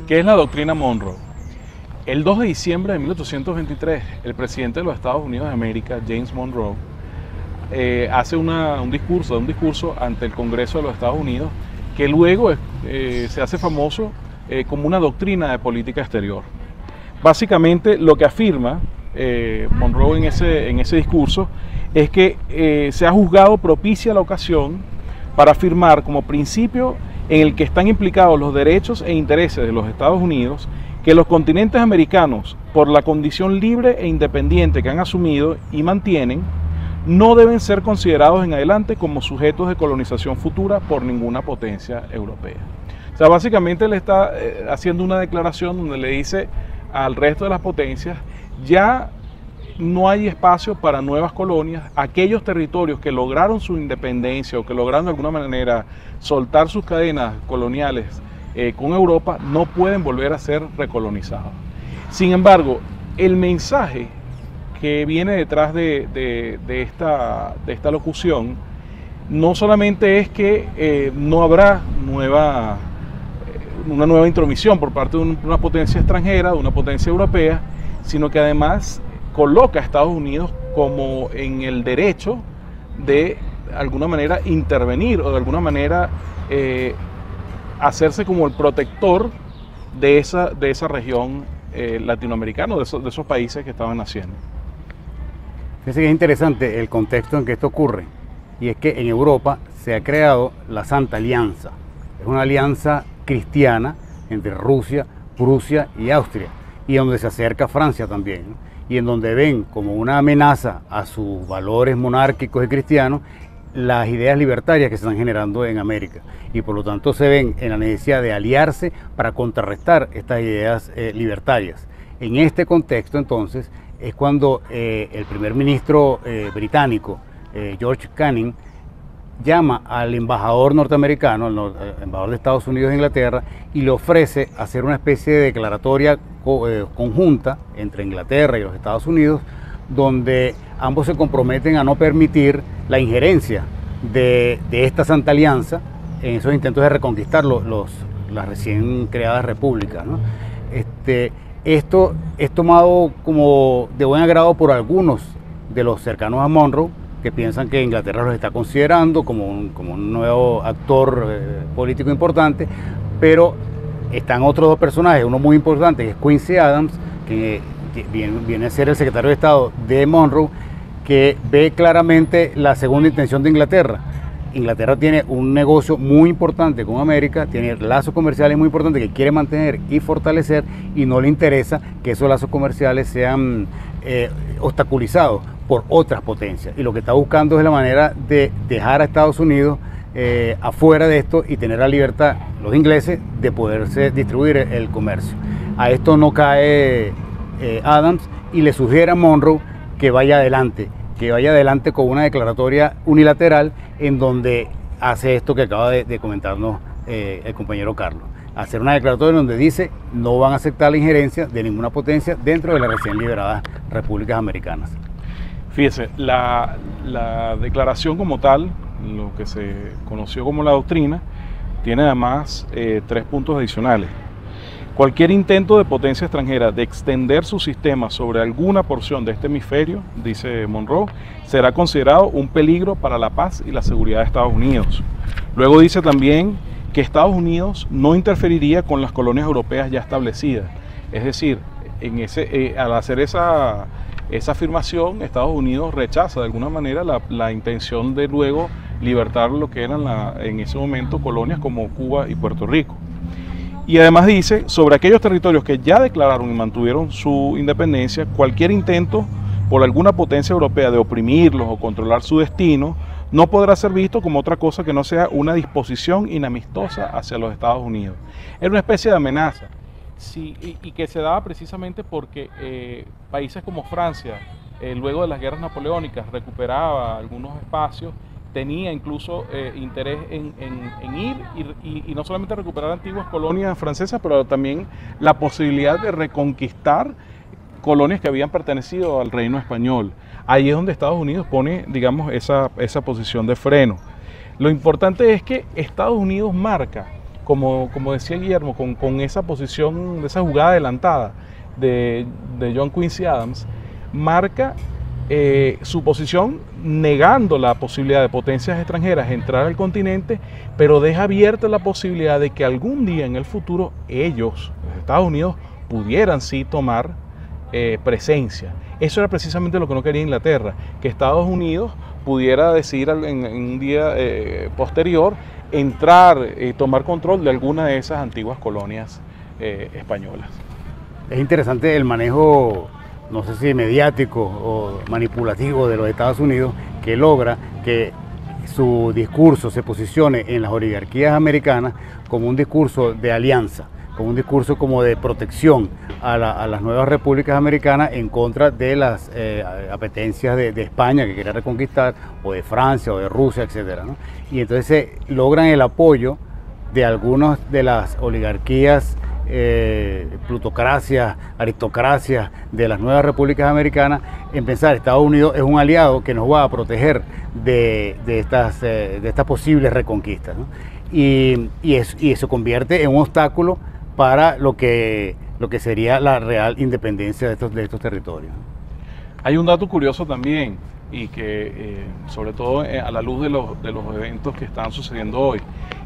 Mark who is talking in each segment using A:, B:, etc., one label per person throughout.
A: ¿Qué es la doctrina Monroe? El 2 de diciembre de 1823, el presidente de los Estados Unidos de América, James Monroe, hace un discurso ante el Congreso de los Estados Unidos que luego se hace famoso como una doctrina de política exterior. Básicamente lo que afirma Monroe en ese discurso es que se ha juzgado propicia la ocasión para afirmar como principio en el que están implicados los derechos e intereses de los Estados Unidos, que los continentes americanos, por la condición libre e independiente que han asumido y mantienen, no deben ser considerados en adelante como sujetos de colonización futura por ninguna potencia europea. O sea, básicamente él está haciendo una declaración donde le dice al resto de las potencias, ya no hay espacio para nuevas colonias. Aquellos territorios que lograron su independencia o que lograron de alguna manera soltar sus cadenas coloniales con Europa no pueden volver a ser recolonizados. Sin embargo, el mensaje que viene detrás de esta locución no solamente es que no habrá una nueva intromisión por parte de una potencia extranjera, de una potencia europea, sino que además coloca a Estados Unidos como en el derecho de alguna manera intervenir o de alguna manera hacerse como el protector de esa región latinoamericana, de esos países que estaban naciendo.
B: Fíjense que es interesante el contexto en que esto ocurre, y es que en Europa se ha creado la Santa Alianza. Es una alianza cristiana entre Rusia, Prusia y Austria, y donde se acerca Francia también, ¿no? Y en donde ven como una amenaza a sus valores monárquicos y cristianos las ideas libertarias que se están generando en América, y por lo tanto se ven en la necesidad de aliarse para contrarrestar estas ideas libertarias. En este contexto entonces es cuando el primer ministro británico, George Canning, llama al embajador norteamericano, al embajador de Estados Unidos e Inglaterra, y le ofrece hacer una especie de declaratoria conjunta entre Inglaterra y los Estados Unidos, donde ambos se comprometen a no permitir la injerencia de esta Santa Alianza en esos intentos de reconquistar las recién creadas repúblicas, ¿no? Esto es tomado como de buen agrado por algunos de los cercanos a Monroe, que piensan que Inglaterra los está considerando como un nuevo actor político importante, pero están otros dos personajes, uno muy importante que es Quincy Adams, que viene a ser el secretario de Estado de Monroe, que ve claramente la segunda intención de Inglaterra. Inglaterra tiene un negocio muy importante con América, tiene lazos comerciales muy importantes que quiere mantener y fortalecer, y no le interesa que esos lazos comerciales sean obstaculizados por otras potencias, y lo que está buscando es la manera de dejar a Estados Unidos afuera de esto y tener la libertad, los ingleses, de poderse distribuir el comercio. A esto no cae Adams, y le sugiere a Monroe que vaya adelante con una declaratoria unilateral en donde hace esto que acaba de comentarnos el compañero Carlos. Hacer una declaratoria donde dice no van a aceptar la injerencia de ninguna potencia dentro de las recién liberadas repúblicas americanas.
A: Fíjese, la declaración como tal, lo que se conoció como la doctrina, tiene además 3 puntos adicionales. Cualquier intento de potencia extranjera de extender su sistema sobre alguna porción de este hemisferio, dice Monroe, será considerado un peligro para la paz y la seguridad de Estados Unidos. Luego dice también que Estados Unidos no interferiría con las colonias europeas ya establecidas. Es decir, al hacer esa afirmación, Estados Unidos rechaza de alguna manera la intención de luego libertar lo que eran en ese momento colonias como Cuba y Puerto Rico. Y además dice, sobre aquellos territorios que ya declararon y mantuvieron su independencia, cualquier intento por alguna potencia europea de oprimirlos o controlar su destino no podrá ser visto como otra cosa que no sea una disposición inamistosa hacia los Estados Unidos. Era una especie de amenaza, sí, y que se daba precisamente porque países como Francia, luego de las guerras napoleónicas, recuperaba algunos espacios, tenía incluso interés en ir y no solamente recuperar antiguas colonias francesas, pero también la posibilidad de reconquistar colonias que habían pertenecido al reino español. Ahí es donde Estados Unidos pone, digamos, esa posición de freno. Lo importante es que Estados Unidos marca como decía Guillermo, con esa posición, esa jugada adelantada de John Quincy Adams, marca su posición negando la posibilidad de potencias extranjeras entrar al continente, pero deja abierta la posibilidad de que algún día en el futuro ellos, los Estados Unidos, pudieran sí tomar presencia. Eso era precisamente lo que no quería Inglaterra, que Estados Unidos pudiera decidir en un día posterior entrar y tomar control de alguna de esas antiguas colonias españolas.
B: Es interesante el manejo, no sé si mediático o manipulativo de los Estados Unidos, que logra que su discurso se posicione en las oligarquías americanas como un discurso de alianza, como un discurso como de protección a las nuevas repúblicas americanas en contra de las apetencias de España que quería reconquistar, o de Francia, o de Rusia, etcétera, ¿no? Y entonces logran el apoyo de algunas de las oligarquías, plutocracias, aristocracias de las nuevas repúblicas americanas, en pensar Estados Unidos es un aliado que nos va a proteger de estas posibles reconquistas, ¿no? Y eso convierte en un obstáculo para lo que sería la real independencia de estos territorios.
A: Hay un dato curioso también, y que sobre todo a la luz de los eventos que están sucediendo hoy,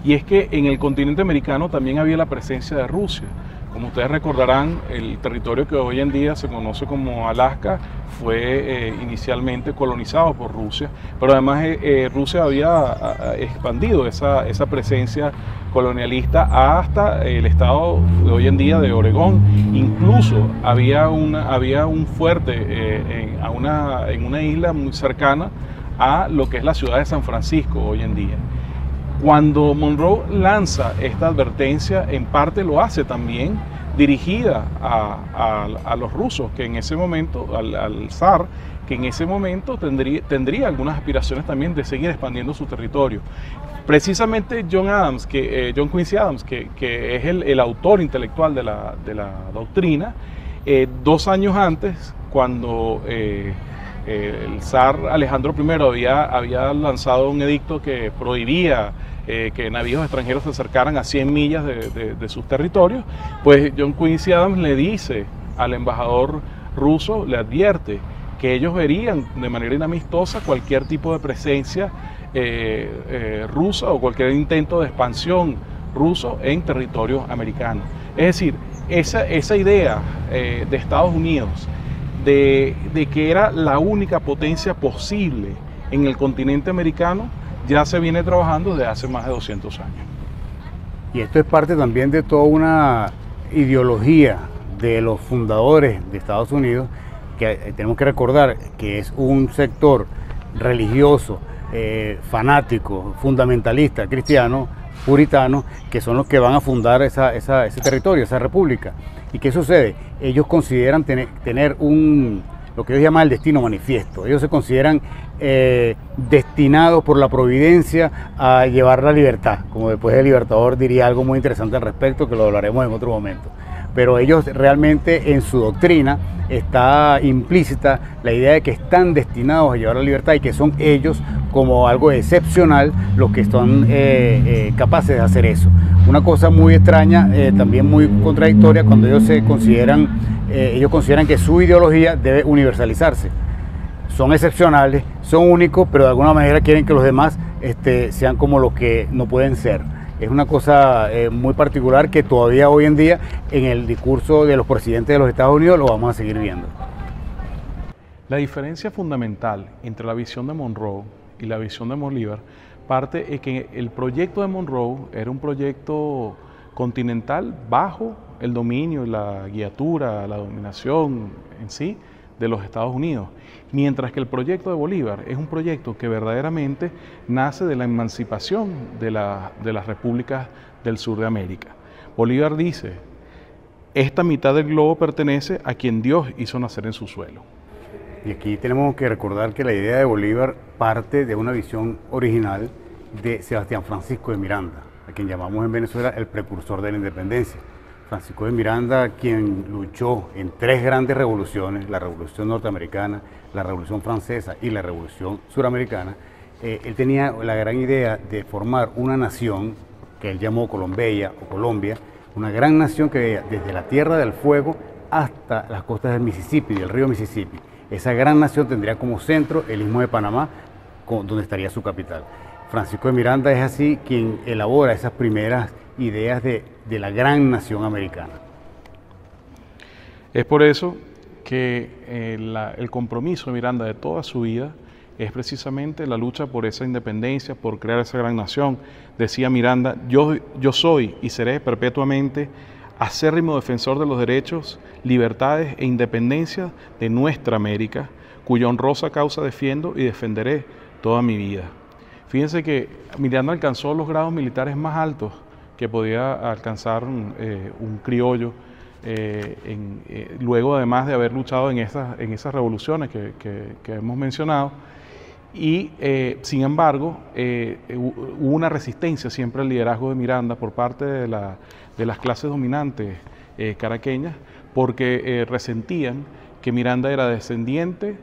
A: y es que en el continente americano también había la presencia de Rusia. Como ustedes recordarán, el territorio que hoy en día se conoce como Alaska fue inicialmente colonizado por Rusia, pero además Rusia había expandido esa presencia colonialista hasta el estado de hoy en día de Oregón. Incluso había un fuerte en una isla muy cercana a lo que es la ciudad de San Francisco hoy en día. Cuando Monroe lanza esta advertencia, en parte lo hace también dirigida a los rusos, que en ese momento, al zar, que en ese momento tendría algunas aspiraciones también de seguir expandiendo su territorio. Precisamente John Quincy Adams, que es el autor intelectual de la doctrina, 2 años antes, cuando el zar Alejandro I había lanzado un edicto que prohibía que navíos extranjeros se acercaran a 100 millas de sus territorios, pues John Quincy Adams le dice al embajador ruso, le advierte que ellos verían de manera inamistosa cualquier tipo de presencia rusa o cualquier intento de expansión ruso en territorio americano. Es decir, esa idea de Estados Unidos de que era la única potencia posible en el continente americano ya se viene trabajando desde hace más de 200 años.
B: Y esto es parte también de toda una ideología de los fundadores de Estados Unidos, que tenemos que recordar que es un sector religioso, fanático, fundamentalista, cristiano, puritano, que son los que van a fundar ese territorio, esa república. ¿Y qué sucede? Ellos consideran tener lo que ellos llaman el destino manifiesto. Ellos se consideran destinados por la providencia a llevar la libertad, como después el Libertador diría algo muy interesante al respecto, que lo hablaremos en otro momento. Pero ellos realmente en su doctrina está implícita la idea de que están destinados a llevar la libertad y que son ellos como algo excepcional los que están capaces de hacer eso. Una cosa muy extraña, también muy contradictoria, cuando ellos consideran que su ideología debe universalizarse. Son excepcionales, son únicos, pero de alguna manera quieren que los demás sean como los que no pueden ser. Es una cosa muy particular que todavía hoy en día en el discurso de los presidentes de los Estados Unidos lo vamos a seguir viendo.
A: La diferencia fundamental entre la visión de Monroe y la visión de Bolívar parte de que el proyecto de Monroe era un proyecto continental bajo el dominio, la guiatura, la dominación en sí de los Estados Unidos, mientras que el proyecto de Bolívar es un proyecto que verdaderamente nace de la emancipación de las repúblicas del sur de América. Bolívar dice, esta mitad del globo pertenece a quien Dios hizo nacer en su suelo.
B: Y aquí tenemos que recordar que la idea de Bolívar parte de una visión original de Sebastián Francisco de Miranda, a quien llamamos en Venezuela el precursor de la independencia. Francisco de Miranda, quien luchó en 3 grandes revoluciones, la Revolución Norteamericana, la Revolución Francesa y la Revolución Suramericana, él tenía la gran idea de formar una nación que él llamó Colombia o Colombia, una gran nación que veía desde la Tierra del Fuego hasta las costas del Mississippi, del río Mississippi. Esa gran nación tendría como centro el Istmo de Panamá, donde estaría su capital. Francisco de Miranda es así quien elabora esas primeras ideas de la gran nación americana.
A: Es por eso que el compromiso de Miranda de toda su vida es precisamente la lucha por esa independencia, por crear esa gran nación. Decía Miranda, yo soy y seré perpetuamente acérrimo defensor de los derechos, libertades e independencia de nuestra América, cuya honrosa causa defiendo y defenderé toda mi vida. Fíjense que Miranda alcanzó los grados militares más altos que podía alcanzar un criollo, luego además de haber luchado en esas revoluciones que hemos mencionado. Y sin embargo, hubo una resistencia siempre al liderazgo de Miranda por parte de las clases dominantes caraqueñas, porque resentían que Miranda era descendiente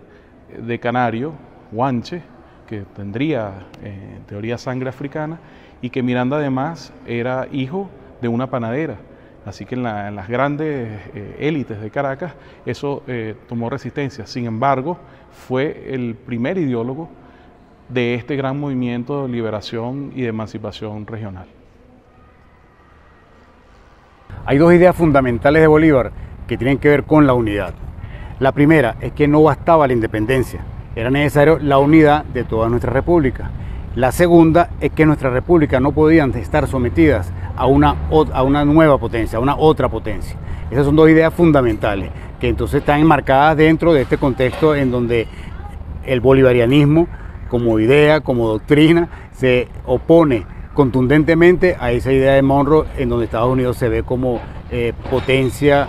A: de canario, guanche, que tendría en teoría sangre africana, y que Miranda además era hijo de una panadera. Así que en las grandes élites de Caracas eso tomó resistencia. Sin embargo, fue el primer ideólogo de este gran movimiento de liberación y de emancipación regional.
B: Hay dos ideas fundamentales de Bolívar que tienen que ver con la unidad. La primera es que no bastaba la independencia, era necesario la unidad de toda nuestra república. La segunda es que nuestras repúblicas no podían estar sometidas a una nueva potencia, a una otra potencia. Esas son dos ideas fundamentales que entonces están enmarcadas dentro de este contexto en donde el bolivarianismo como idea, como doctrina, se opone contundentemente a esa idea de Monroe, en donde Estados Unidos se ve como potencia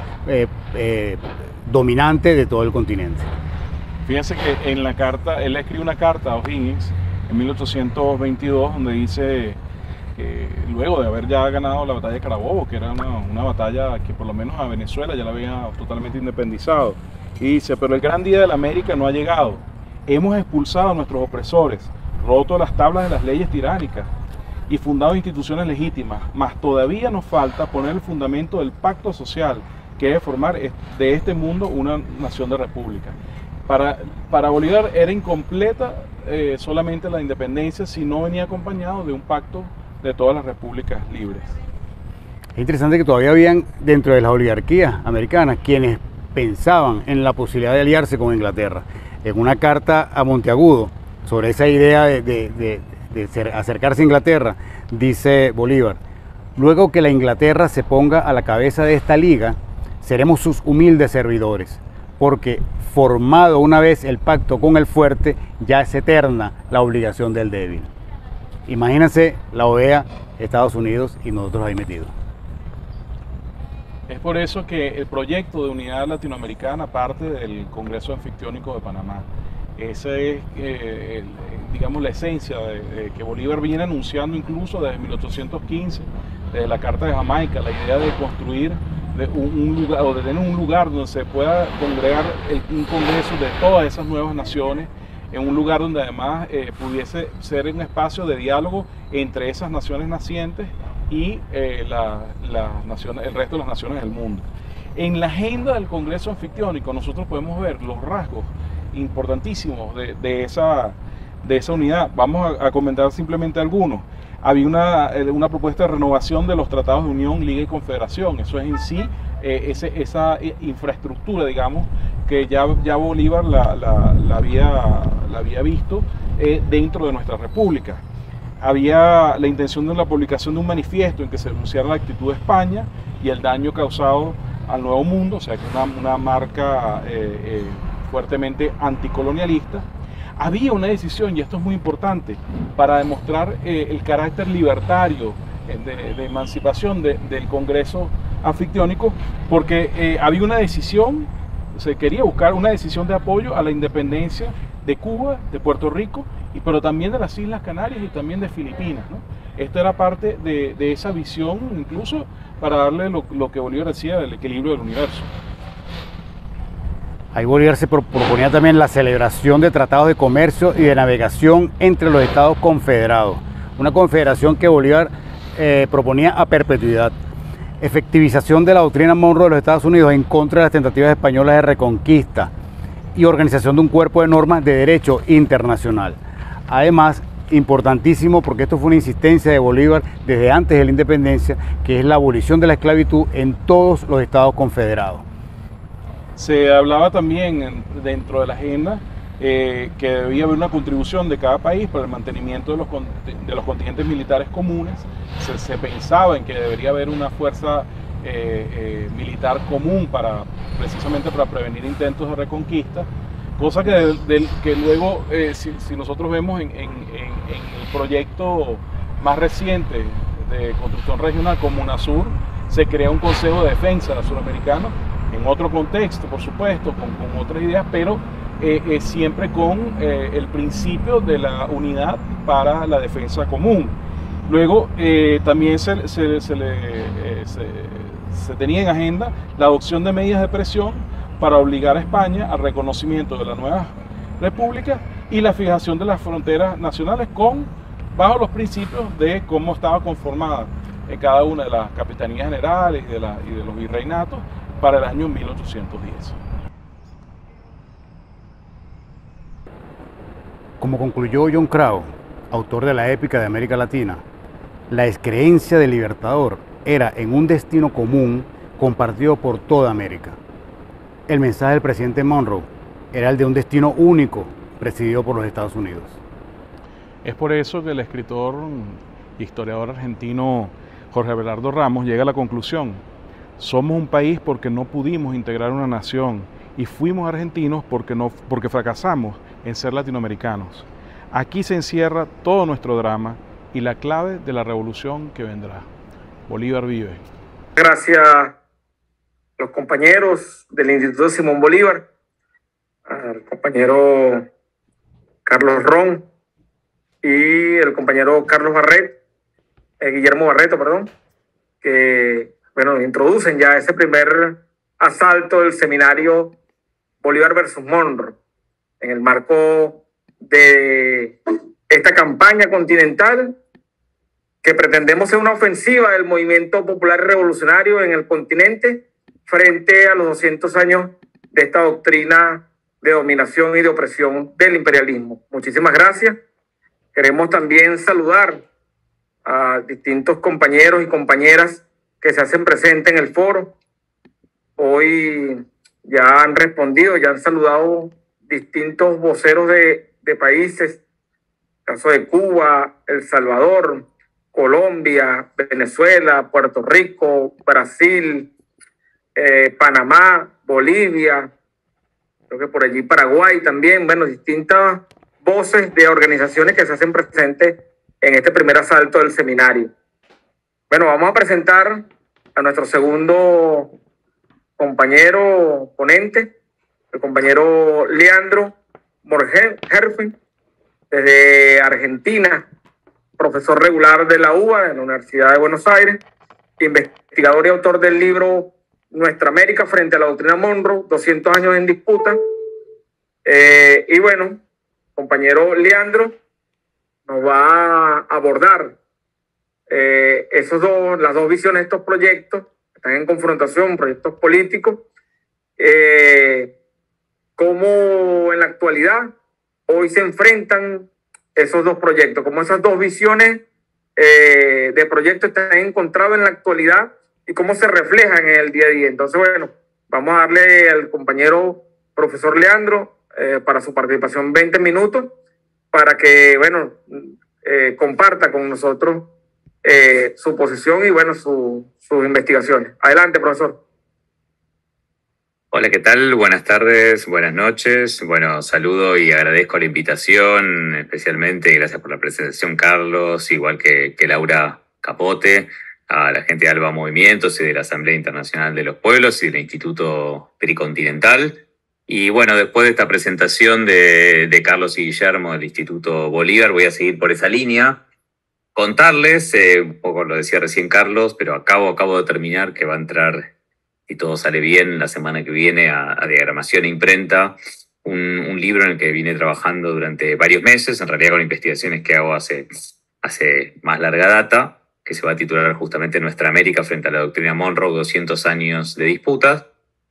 B: dominante de todo el continente.
A: Fíjense que en la carta, él escribe una carta a O'Higgins en 1822, donde dice que luego de haber ya ganado la batalla de Carabobo, que era una batalla que por lo menos a Venezuela ya la había totalmente independizado, y dice, pero el gran día de la América no ha llegado. Hemos expulsado a nuestros opresores, roto las tablas de las leyes tiránicas y fundado instituciones legítimas, mas todavía nos falta poner el fundamento del pacto social que debe formar de este mundo una nación de república. Para Bolívar era incompleta solamente la independencia si no venía acompañado de un pacto de todas las repúblicas libres.
B: Es interesante que todavía habían dentro de las oligarquías americanas quienes pensaban en la posibilidad de aliarse con Inglaterra. En una carta a Monteagudo sobre esa idea de acercarse a Inglaterra, dice Bolívar, luego que la Inglaterra se ponga a la cabeza de esta liga, seremos sus humildes servidores, porque formado una vez el pacto con el fuerte, ya es eterna la obligación del débil. Imagínense la OEA, Estados Unidos y nosotros ahí metidos.
A: Es por eso que el proyecto de unidad latinoamericana parte del Congreso Anfictiónico de Panamá. Esa es, digamos, la esencia de que Bolívar viene anunciando incluso desde 1815, desde la Carta de Jamaica, la idea de construir un lugar, o de tener un lugar donde se pueda congregar un congreso de todas esas nuevas naciones, en un lugar donde además pudiese ser un espacio de diálogo entre esas naciones nacientes y el resto de las naciones del mundo. En la agenda del Congreso Anfictiónico nosotros podemos ver los rasgos importantísimos de esa unidad. Vamos a comentar simplemente algunos. Había una propuesta de renovación de los tratados de unión, liga y confederación. Eso es en sí esa infraestructura, digamos, que ya Bolívar la había visto dentro de nuestra república. Había la intención de la publicación de un manifiesto en que se denunciara la actitud de España y el daño causado al Nuevo Mundo, o sea que una marca fuertemente anticolonialista. Había una decisión, y esto es muy importante, para demostrar el carácter libertario de emancipación del Congreso Anfictiónico, porque había una decisión, se quería buscar una decisión de apoyo a la independencia de Cuba, de Puerto Rico, pero también de las Islas Canarias y también de Filipinas, ¿no? Esto era parte de esa visión, incluso para darle lo que Bolívar decía del equilibrio del universo.
B: Ahí Bolívar se proponía también la celebración de tratados de comercio y de navegación entre los Estados confederados. Una confederación que Bolívar proponía a perpetuidad. Efectivización de la doctrina Monroe de los Estados Unidos en contra de las tentativas españolas de reconquista y organización de un cuerpo de normas de derecho internacional. Además, importantísimo, porque esto fue una insistencia de Bolívar desde antes de la independencia, que es la abolición de la esclavitud en todos los estados confederados.
A: Se hablaba también dentro de la agenda que debía haber una contribución de cada país para el mantenimiento de los contingentes militares comunes. Se pensaba en que debería haber una fuerza militar común precisamente para prevenir intentos de reconquista, cosa que luego, si nosotros vemos en el proyecto más reciente de construcción regional como UNASUR, se crea un Consejo de Defensa Suramericano, en otro contexto, por supuesto, con otras ideas, pero siempre con el principio de la unidad para la defensa común. Luego también se tenía en agenda la adopción de medidas de presión para obligar a España al reconocimiento de la nueva república y la fijación de las fronteras nacionales bajo los principios de cómo estaba conformada en cada una de las capitanías generales y de los virreinatos para el año 1810.
B: Como concluyó John Crow, autor de la Épica de América Latina, la descreencia del Libertador era en un destino común compartido por toda América. El mensaje del presidente Monroe era el de un destino único presidido por los Estados Unidos.
A: Es por eso que el escritor e historiador argentino Jorge Abelardo Ramos llega a la conclusión: somos un país porque no pudimos integrar una nación y fuimos argentinos porque fracasamos en ser latinoamericanos. Aquí se encierra todo nuestro drama y la clave de la revolución que vendrá. Bolívar vive.
C: Gracias a los compañeros del Instituto Simón Bolívar, al compañero Carlos Ron y el compañero Guillermo Barreto, perdón, que bueno, introducen ya ese primer asalto del seminario Bolívar versus Monroe en el marco de esta campaña continental que pretendemos ser una ofensiva del movimiento popular revolucionario en el continente frente a los 200 años de esta doctrina de dominación y de opresión del imperialismo. Muchísimas gracias. Queremos también saludar a distintos compañeros y compañeras que se hacen presentes en el foro. Hoy ya han respondido, ya han saludado distintos voceros de países, caso de Cuba, El Salvador, Colombia, Venezuela, Puerto Rico, Brasil, Panamá, Bolivia, creo que por allí Paraguay también, bueno, distintas voces de organizaciones que se hacen presentes en este primer asalto del seminario. Bueno, vamos a presentar a nuestro segundo compañero ponente, el compañero Leandro Morgenherfen, desde Argentina, profesor regular de la UBA, de la Universidad de Buenos Aires, investigador y autor del libro Nuestra América frente a la doctrina Monroe, 200 años en disputa. Y bueno, compañero Leandro nos va a abordar las dos visiones de estos proyectos, que están en confrontación, proyectos políticos, cómo en la actualidad hoy se enfrentan esos dos proyectos, cómo esas dos visiones de proyectos están encontradas en la actualidad y cómo se reflejan en el día a día. Entonces, bueno, vamos a darle al compañero profesor Leandro para su participación 20 minutos para que, bueno, comparta con nosotros su posición y, bueno, sus investigaciones. Adelante, profesor.
D: Hola, ¿qué tal? Buenas tardes, buenas noches. Bueno, saludo y agradezco la invitación, especialmente gracias por la presentación, Carlos, igual que Laura Capote, a la gente de Alba Movimientos y de la Asamblea Internacional de los Pueblos y del Instituto Tricontinental. Y bueno, después de esta presentación de Carlos y Guillermo del Instituto Bolívar, voy a seguir por esa línea. Contarles, un poco lo decía recién Carlos, pero acabo de terminar que va a entrar, si todo sale bien, la semana que viene a Diagramación e Imprenta, un libro en el que vine trabajando durante varios meses, en realidad con investigaciones que hago hace más larga data, que se va a titular justamente Nuestra América frente a la doctrina Monroe, 200 años de disputas.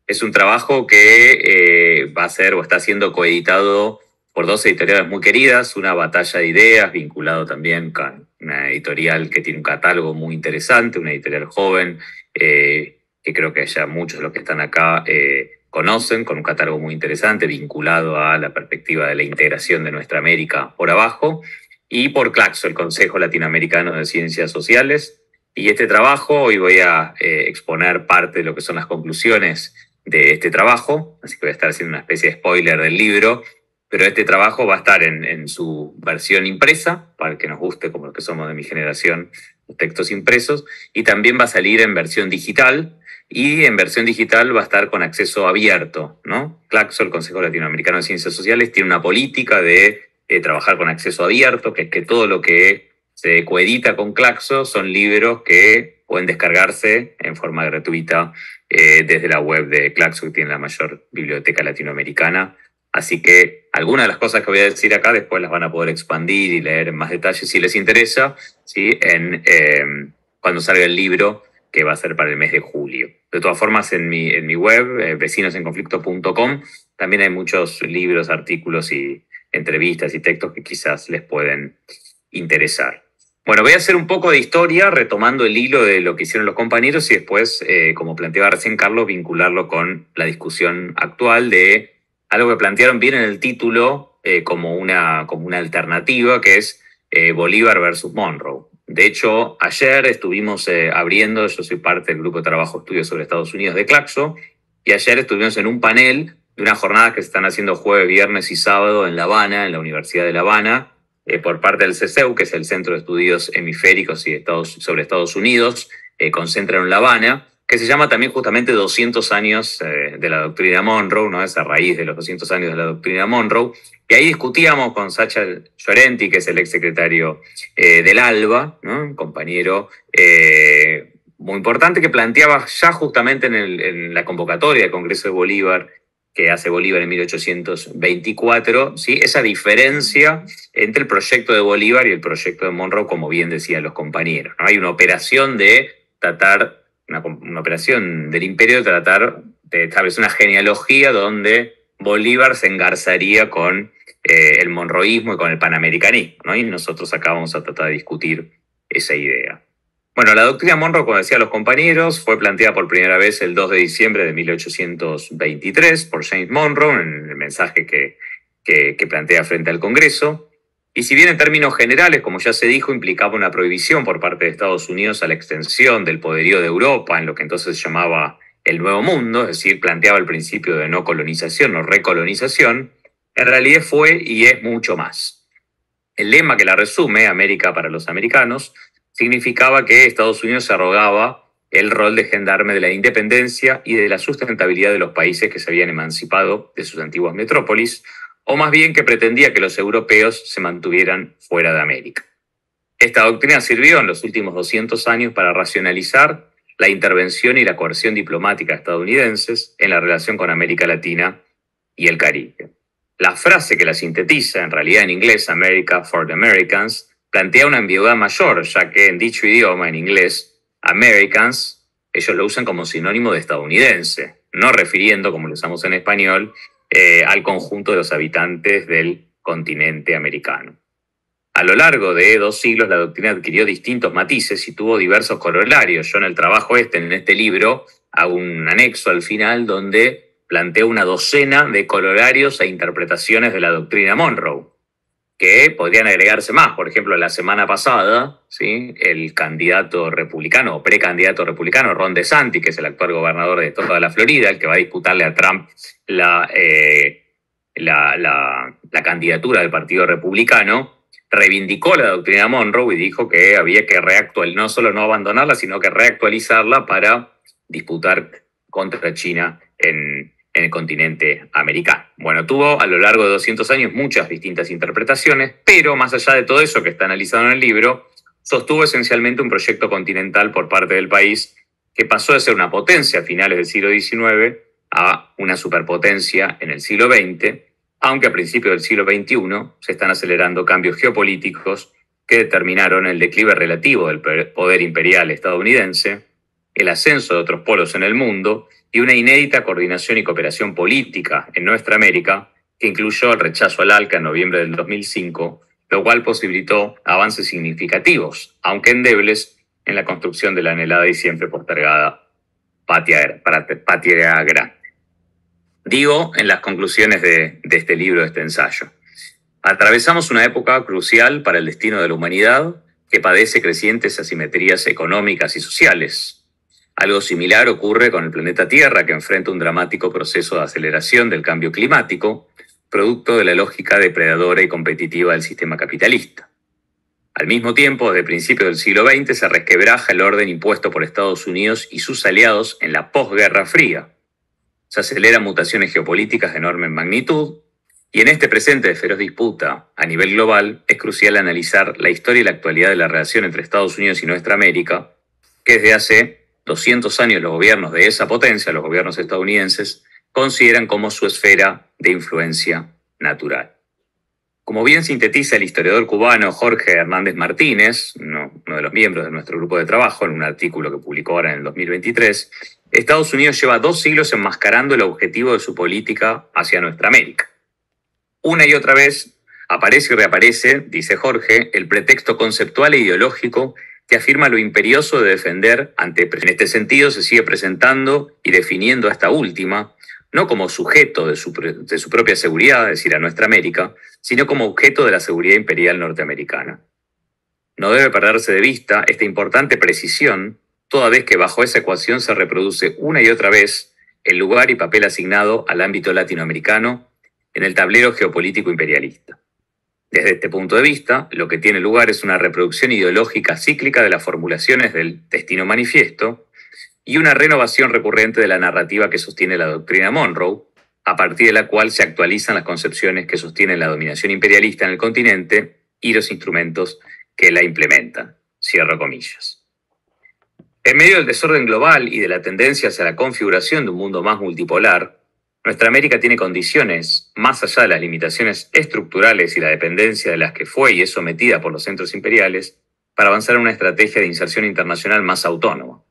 D: Es un trabajo que va a ser o está siendo coeditado por dos editoriales muy queridas, una Batalla de Ideas, vinculado también con una editorial que tiene un catálogo muy interesante, una editorial joven, que creo que ya muchos de los que están acá conocen, con un catálogo muy interesante, vinculado a la perspectiva de la integración de Nuestra América por abajo, y por Claxo, el Consejo Latinoamericano de Ciencias Sociales. Y este trabajo, hoy voy a exponer parte de lo que son las conclusiones de este trabajo, así que voy a estar haciendo una especie de spoiler del libro, pero este trabajo va a estar en su versión impresa, para el que nos guste, como los que somos de mi generación, los textos impresos, y también va a salir en versión digital, y en versión digital va a estar con acceso abierto, ¿no? Claxo, el Consejo Latinoamericano de Ciencias Sociales, tiene una política de trabajar con acceso abierto, que es que todo lo que se coedita con Claxo son libros que pueden descargarse en forma gratuita desde la web de Claxo, que tiene la mayor biblioteca latinoamericana. Así que algunas de las cosas que voy a decir acá después las van a poder expandir y leer en más detalle si les interesa, ¿sí? Cuando salga el libro, que va a ser para el mes de julio. De todas formas, en mi web, vecinosenconflicto.com, también hay muchos libros, artículos y entrevistas y textos que quizás les pueden interesar. Bueno, voy a hacer un poco de historia, retomando el hilo de lo que hicieron los compañeros y después, como planteaba recién Carlos, vincularlo con la discusión actual de algo que plantearon bien en el título como una alternativa, que es Bolívar versus Monroe. De hecho, ayer estuvimos abriendo, yo soy parte del grupo de trabajo Estudios sobre Estados Unidos de Claxo, y ayer estuvimos en un panel de unas jornadas que se están haciendo jueves, viernes y sábado en La Habana, en la Universidad de La Habana, por parte del CESEU, que es el Centro de Estudios Hemisféricos y sobre Estados Unidos, con centro en La Habana, que se llama también justamente 200 años de la doctrina Monroe, ¿no? Es a raíz de los 200 años de la doctrina Monroe. Y ahí discutíamos con Sacha Llorenti, que es el exsecretario del ALBA, ¿no? Un compañero muy importante que planteaba ya justamente en la convocatoria del Congreso de Bolívar, que hace Bolívar en 1824, ¿sí? Esa diferencia entre el proyecto de Bolívar y el proyecto de Monroe, como bien decían los compañeros, ¿no? Hay una operación de tratar, una operación del imperio de tratar de establecer una genealogía donde Bolívar se engarzaría con el monroísmo y con el panamericanismo, ¿no? Y nosotros acá vamos a tratar de discutir esa idea. Bueno, la doctrina Monroe, como decían los compañeros, fue planteada por primera vez el 2 de diciembre de 1823 por James Monroe en el mensaje que plantea frente al Congreso. Y si bien en términos generales, como ya se dijo, implicaba una prohibición por parte de Estados Unidos a la extensión del poderío de Europa en lo que entonces se llamaba el Nuevo Mundo, es decir, planteaba el principio de no colonización o recolonización, en realidad fue y es mucho más. El lema que la resume, América para los americanos, significaba que Estados Unidos se arrogaba el rol de gendarme de la independencia y de la sustentabilidad de los países que se habían emancipado de sus antiguas metrópolis, o más bien que pretendía que los europeos se mantuvieran fuera de América. Esta doctrina sirvió en los últimos 200 años para racionalizar la intervención y la coerción diplomática estadounidenses en la relación con América Latina y el Caribe. La frase que la sintetiza, en realidad en inglés, America for the Americans, plantea una ambigüedad mayor, ya que en dicho idioma, en inglés, Americans, ellos lo usan como sinónimo de estadounidense, no refiriendo, como lo usamos en español, al conjunto de los habitantes del continente americano. A lo largo de 2 siglos, la doctrina adquirió distintos matices y tuvo diversos corolarios. Yo en el trabajo en este libro, hago un anexo al final donde planteo una docena de corolarios e interpretaciones de la doctrina Monroe, que podrían agregarse más. Por ejemplo, la semana pasada, ¿sí?, el candidato republicano o precandidato republicano, Ron DeSantis, que es el actual gobernador de toda la Florida, el que va a disputarle a Trump la candidatura del Partido Republicano, reivindicó la doctrina Monroe y dijo que había que no solo no abandonarla, sino que reactualizarla para disputar contra China en el continente americano. Bueno, tuvo a lo largo de 200 años muchas distintas interpretaciones, pero más allá de todo eso que está analizado en el libro, sostuvo esencialmente un proyecto continental por parte del país que pasó de ser una potencia a finales del siglo XIX a una superpotencia en el siglo XX, aunque a principios del siglo XXI se están acelerando cambios geopolíticos que determinaron el declive relativo del poder imperial estadounidense, el ascenso de otros polos en el mundo y una inédita coordinación y cooperación política en nuestra América, que incluyó el rechazo al ALCA en noviembre del 2005, lo cual posibilitó avances significativos, aunque endebles, en la construcción de la anhelada y siempre postergada patria grande. Digo en las conclusiones de este libro, de este ensayo: atravesamos una época crucial para el destino de la humanidad que padece crecientes asimetrías económicas y sociales. Algo similar ocurre con el planeta Tierra, que enfrenta un dramático proceso de aceleración del cambio climático, producto de la lógica depredadora y competitiva del sistema capitalista. Al mismo tiempo, desde principios del siglo XX se resquebraja el orden impuesto por Estados Unidos y sus aliados en la posguerra fría. Se aceleran mutaciones geopolíticas de enorme magnitud, y en este presente de feroz disputa a nivel global es crucial analizar la historia y la actualidad de la relación entre Estados Unidos y nuestra América, que desde hace 200 años los gobiernos de esa potencia, los gobiernos estadounidenses, consideran como su esfera de influencia natural. Como bien sintetiza el historiador cubano Jorge Hernández Martínez, uno de los miembros de nuestro grupo de trabajo, en un artículo que publicó ahora en el 2023, Estados Unidos lleva 2 siglos enmascarando el objetivo de su política hacia nuestra América. Una y otra vez aparece y reaparece, dice Jorge, el pretexto conceptual e ideológico que afirma lo imperioso de defender ante. En este sentido se sigue presentando y definiendo a esta última, no como sujeto de su propia seguridad, es decir, a nuestra América, sino como objeto de la seguridad imperial norteamericana. No debe perderse de vista esta importante precisión, toda vez que bajo esa ecuación se reproduce una y otra vez el lugar y papel asignado al ámbito latinoamericano en el tablero geopolítico imperialista. Desde este punto de vista, lo que tiene lugar es una reproducción ideológica cíclica de las formulaciones del Destino Manifiesto y una renovación recurrente de la narrativa que sostiene la doctrina Monroe, a partir de la cual se actualizan las concepciones que sostienen la dominación imperialista en el continente y los instrumentos que la implementan. Cierro comillas. En medio del desorden global y de la tendencia hacia la configuración de un mundo más multipolar, nuestra América tiene condiciones, más allá de las limitaciones estructurales y la dependencia de las que fue y es sometida por los centros imperiales, para avanzar en una estrategia de inserción internacional más autónoma.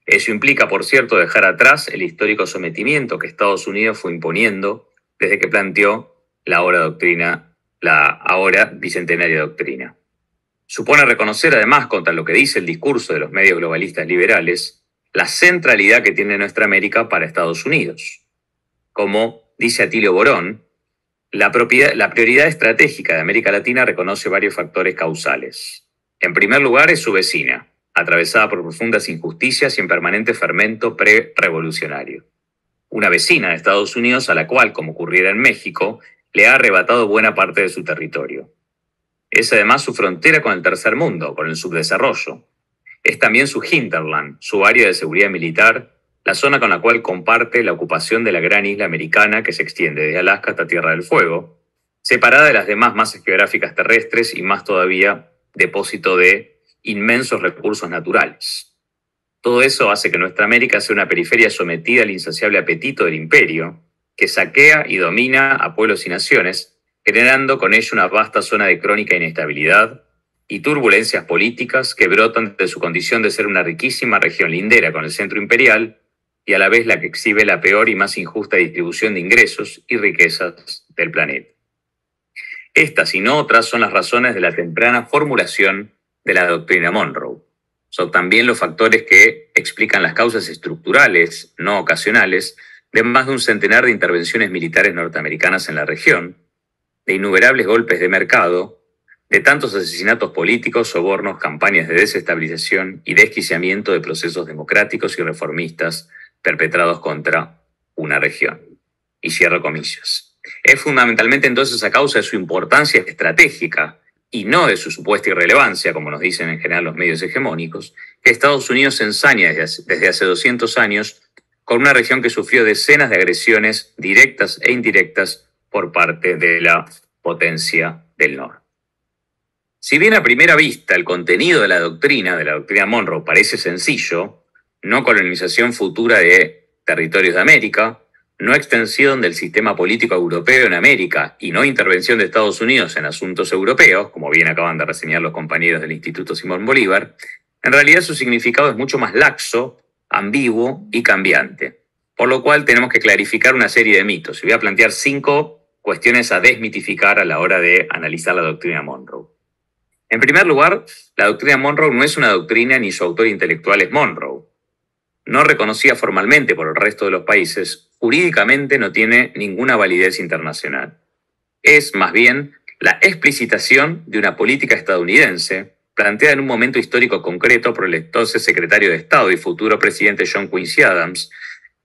D: Eso implica, por cierto, dejar atrás el histórico sometimiento que Estados Unidos fue imponiendo desde que planteó la ahora bicentenaria doctrina. Supone reconocer, además, contra lo que dice el discurso de los medios globalistas liberales, la centralidad que tiene nuestra América para Estados Unidos. Como dice Atilio Borón, la prioridad estratégica de América Latina reconoce varios factores causales. En primer lugar, es su vecina, atravesada por profundas injusticias y en permanente fermento pre-revolucionario. Una vecina de Estados Unidos a la cual, como ocurriera en México, le ha arrebatado buena parte de su territorio. Es además su frontera con el tercer mundo, con el subdesarrollo. Es también su hinterland, su área de seguridad militar, la zona con la cual comparte la ocupación de la gran isla americana que se extiende desde Alaska hasta Tierra del Fuego, separada de las demás masas geográficas terrestres y más todavía depósito de inmensos recursos naturales. Todo eso hace que nuestra América sea una periferia sometida al insaciable apetito del imperio, que saquea y domina a pueblos y naciones, generando con ello una vasta zona de crónica inestabilidad y turbulencias políticas que brotan de su condición de ser una riquísima región lindera con el centro imperial y a la vez la que exhibe la peor y más injusta distribución de ingresos y riquezas del planeta. Estas y no otras son las razones de la temprana formulación de la doctrina Monroe. Son también los factores que explican las causas estructurales, no ocasionales, de más de un centenar de intervenciones militares norteamericanas en la región, de innumerables golpes de mercado, de tantos asesinatos políticos, sobornos, campañas de desestabilización y desquiciamiento de procesos democráticos y reformistas perpetrados contra una región. Y cierro comillas. Es fundamentalmente entonces a causa de su importancia estratégica y no de su supuesta irrelevancia, como nos dicen en general los medios hegemónicos, que Estados Unidos se ensaña desde hace 200 años con una región que sufrió decenas de agresiones directas e indirectas por parte de la potencia del norte. Si bien a primera vista el contenido de la doctrina Monroe parece sencillo, no colonización futura de territorios de América, no extensión del sistema político europeo en América y no intervención de Estados Unidos en asuntos europeos, como bien acaban de reseñar los compañeros del Instituto Simón Bolívar, en realidad su significado es mucho más laxo, ambiguo y cambiante. Por lo cual tenemos que clarificar una serie de mitos. Y voy a plantear 5 cuestiones a desmitificar a la hora de analizar la doctrina Monroe. En primer lugar, la doctrina Monroe no es una doctrina ni su autor intelectual es Monroe. No reconocida formalmente por el resto de los países, jurídicamente no tiene ninguna validez internacional. Es, más bien, la explicitación de una política estadounidense planteada en un momento histórico concreto por el entonces secretario de Estado y futuro presidente John Quincy Adams,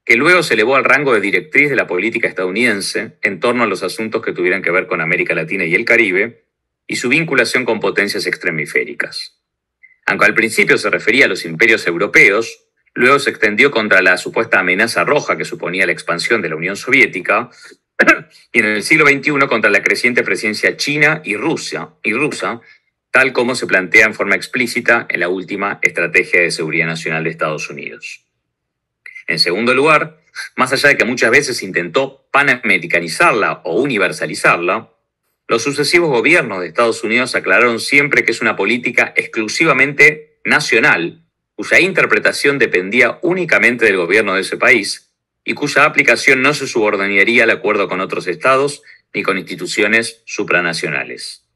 D: que luego se elevó al rango de directriz de la política estadounidense en torno a los asuntos que tuvieran que ver con América Latina y el Caribe y su vinculación con potencias extrhemisféricas. Aunque al principio se refería a los imperios europeos, luego se extendió contra la supuesta amenaza roja que suponía la expansión de la Unión Soviética y en el siglo XXI contra la creciente presencia china y rusa, tal como se plantea en forma explícita en la última Estrategia de Seguridad Nacional de Estados Unidos. En segundo lugar, más allá de que muchas veces se intentó panamericanizarla o universalizarla, los sucesivos gobiernos de Estados Unidos aclararon siempre que es una política exclusivamente nacional, cuya interpretación dependía únicamente del gobierno de ese país y cuya aplicación no se subordinaría al acuerdo con otros estados ni con instituciones supranacionales.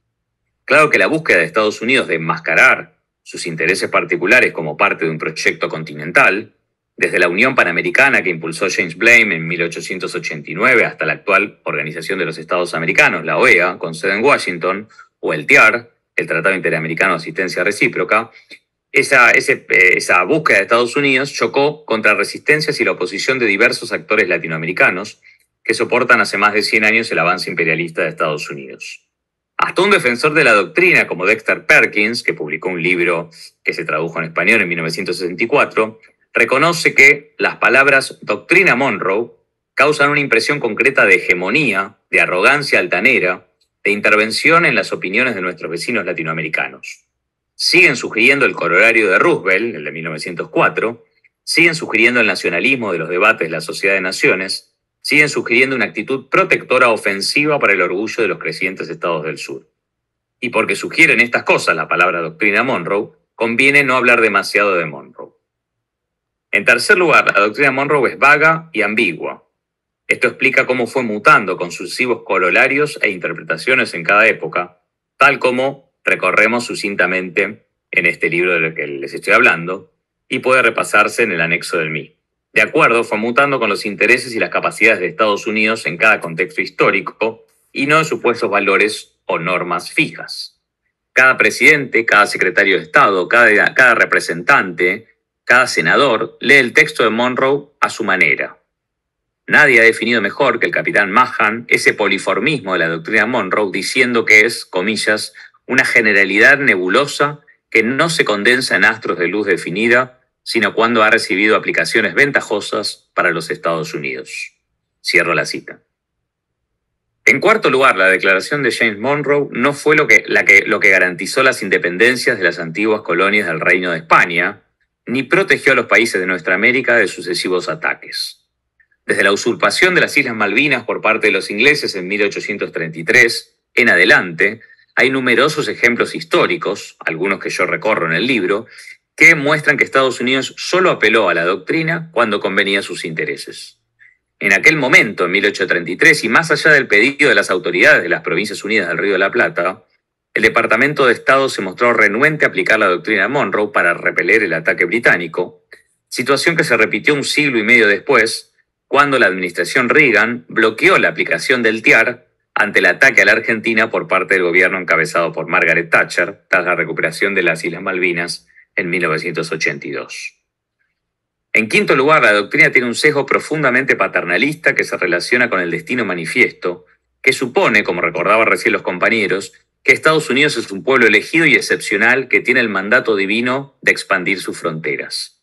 D: Claro que la búsqueda de Estados Unidos de enmascarar sus intereses particulares como parte de un proyecto continental, desde la Unión Panamericana que impulsó James Blame en 1889 hasta la actual Organización de los Estados Americanos, la OEA, con sede en Washington, o el TIAR, el Tratado Interamericano de Asistencia Recíproca, esa búsqueda de Estados Unidos chocó contra resistencias y la oposición de diversos actores latinoamericanos que soportan hace más de 100 años el avance imperialista de Estados Unidos. Hasta un defensor de la doctrina como Dexter Perkins, que publicó un libro que se tradujo en español en 1964, reconoce que las palabras doctrina Monroe causan una impresión concreta de hegemonía, de arrogancia altanera, de intervención en las opiniones de nuestros vecinos latinoamericanos. Siguen sugiriendo el corolario de Roosevelt, el de 1904, siguen sugiriendo el nacionalismo de los debates de la Sociedad de Naciones, siguen sugiriendo una actitud protectora ofensiva para el orgullo de los crecientes estados del sur. Y porque sugieren estas cosas, la palabra doctrina Monroe, conviene no hablar demasiado de Monroe. En tercer lugar, la doctrina Monroe es vaga y ambigua. Esto explica cómo fue mutando con sucesivos corolarios e interpretaciones en cada época, tal como recorremos sucintamente en este libro del que les estoy hablando, y puede repasarse en el anexo del MI. De acuerdo, fue mutando con los intereses y las capacidades de Estados Unidos en cada contexto histórico y no en supuestos valores o normas fijas. Cada presidente, cada secretario de Estado, cada representante, cada senador lee el texto de Monroe a su manera. Nadie ha definido mejor que el capitán Mahan ese poliformismo de la doctrina Monroe diciendo que es, comillas, una generalidad nebulosa que no se condensa en astros de luz definida, sino cuando ha recibido aplicaciones ventajosas para los Estados Unidos. Cierro la cita. En cuarto lugar, la declaración de James Monroe no fue lo que garantizó las independencias de las antiguas colonias del Reino de España, ni protegió a los países de nuestra América de sucesivos ataques. Desde la usurpación de las Islas Malvinas por parte de los ingleses en 1833 en adelante, hay numerosos ejemplos históricos, algunos que yo recorro en el libro, que muestran que Estados Unidos solo apeló a la doctrina cuando convenía a sus intereses. En aquel momento, en 1833, y más allá del pedido de las autoridades de las Provincias Unidas del Río de la Plata, el Departamento de Estado se mostró renuente a aplicar la doctrina Monroe para repeler el ataque británico, situación que se repitió un siglo y medio después, cuando la administración Reagan bloqueó la aplicación del TIAR ante el ataque a la Argentina por parte del gobierno encabezado por Margaret Thatcher tras la recuperación de las Islas Malvinas en 1982. En quinto lugar, la doctrina tiene un sesgo profundamente paternalista que se relaciona con el destino manifiesto, que supone, como recordaban recién los compañeros, que Estados Unidos es un pueblo elegido y excepcional que tiene el mandato divino de expandir sus fronteras.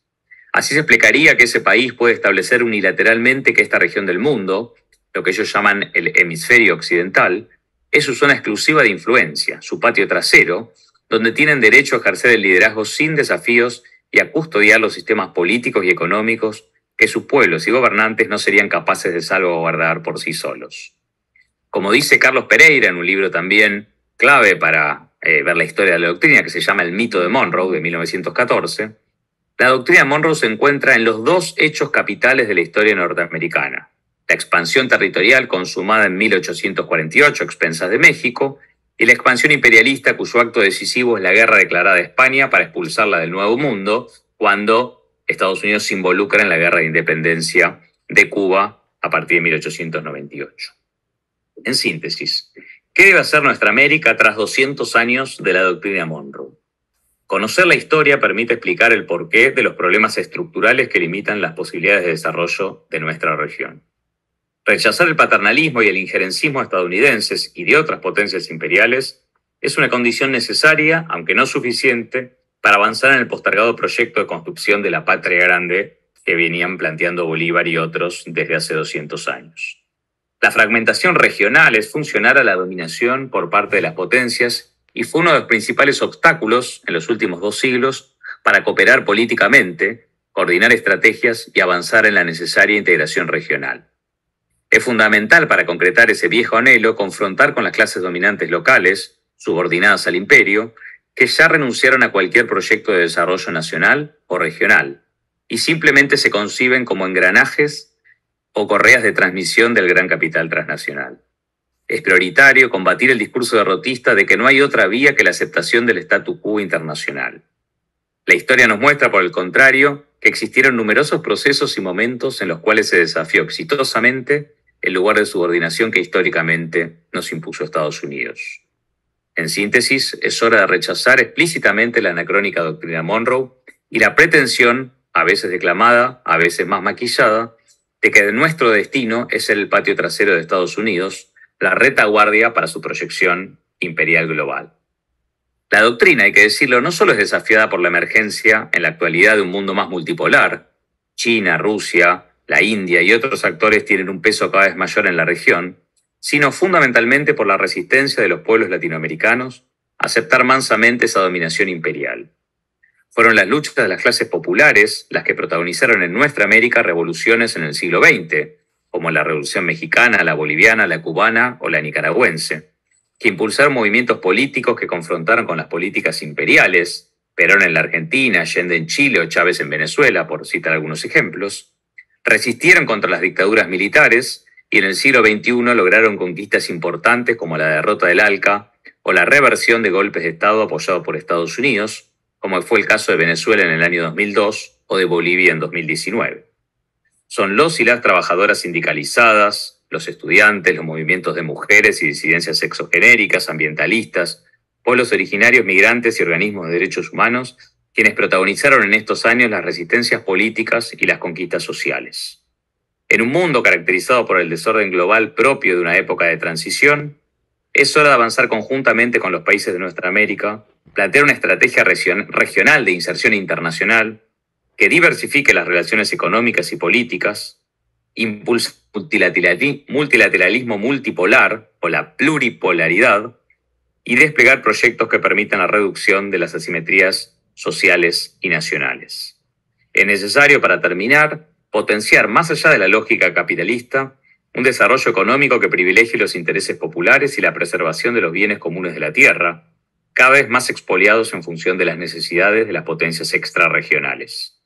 D: Así se explicaría que ese país puede establecer unilateralmente que esta región del mundo, lo que ellos llaman el hemisferio occidental, es su zona exclusiva de influencia, su patio trasero, donde tienen derecho a ejercer el liderazgo sin desafíos y a custodiar los sistemas políticos y económicos que sus pueblos y gobernantes no serían capaces de salvaguardar por sí solos. Como dice Carlos Pereira en un libro también clave para ver la historia de la doctrina, que se llama El mito de Monroe, de 1914, la doctrina de Monroe se encuentra en los dos hechos capitales de la historia norteamericana: la expansión territorial consumada en 1848 a expensas de México y la expansión imperialista cuyo acto decisivo es la guerra declarada a España para expulsarla del Nuevo Mundo cuando Estados Unidos se involucra en la guerra de independencia de Cuba a partir de 1898. En síntesis, ¿qué debe hacer nuestra América tras 200 años de la doctrina Monroe? Conocer la historia permite explicar el porqué de los problemas estructurales que limitan las posibilidades de desarrollo de nuestra región. Rechazar el paternalismo y el injerencismo estadounidenses y de otras potencias imperiales es una condición necesaria, aunque no suficiente, para avanzar en el postergado proyecto de construcción de la patria grande que venían planteando Bolívar y otros desde hace 200 años. La fragmentación regional es funcional a la dominación por parte de las potencias y fue uno de los principales obstáculos en los últimos 2 siglos para cooperar políticamente, coordinar estrategias y avanzar en la necesaria integración regional. Es fundamental para concretar ese viejo anhelo confrontar con las clases dominantes locales, subordinadas al imperio, que ya renunciaron a cualquier proyecto de desarrollo nacional o regional y simplemente se conciben como engranajes o correas de transmisión del gran capital transnacional. Es prioritario combatir el discurso derrotista de que no hay otra vía que la aceptación del statu quo internacional. La historia nos muestra, por el contrario, que existieron numerosos procesos y momentos en los cuales se desafió exitosamente el lugar de subordinación que históricamente nos impuso Estados Unidos. En síntesis, es hora de rechazar explícitamente la anacrónica doctrina Monroe y la pretensión, a veces declamada, a veces más maquillada, de que nuestro destino es el patio trasero de Estados Unidos, la retaguardia para su proyección imperial global. La doctrina, hay que decirlo, no solo es desafiada por la emergencia en la actualidad de un mundo más multipolar. China, Rusia, la India y otros actores tienen un peso cada vez mayor en la región, sino fundamentalmente por la resistencia de los pueblos latinoamericanos a aceptar mansamente esa dominación imperial. Fueron las luchas de las clases populares las que protagonizaron en nuestra América revoluciones en el siglo XX, como la Revolución Mexicana, la Boliviana, la Cubana o la Nicaragüense, que impulsaron movimientos políticos que confrontaron con las políticas imperiales, Perón en la Argentina, Allende en Chile o Chávez en Venezuela, por citar algunos ejemplos, resistieron contra las dictaduras militares y en el siglo XXI lograron conquistas importantes como la derrota del ALCA o la reversión de golpes de Estado apoyados por Estados Unidos, como fue el caso de Venezuela en el año 2002 o de Bolivia en 2019. Son los y las trabajadoras sindicalizadas, los estudiantes, los movimientos de mujeres y disidencias sexogenéricas, ambientalistas, pueblos originarios, migrantes y organismos de derechos humanos quienes protagonizaron en estos años las resistencias políticas y las conquistas sociales. En un mundo caracterizado por el desorden global propio de una época de transición, es hora de avanzar conjuntamente con los países de nuestra América, plantear una estrategia regional de inserción internacional que diversifique las relaciones económicas y políticas, impulse multilateralismo multipolar o la pluripolaridad y desplegar proyectos que permitan la reducción de las asimetrías sociales y nacionales. Es necesario, para terminar, potenciar, más allá de la lógica capitalista, un desarrollo económico que privilegie los intereses populares y la preservación de los bienes comunes de la tierra, cada vez más expoliados en función de las necesidades de las potencias extrarregionales.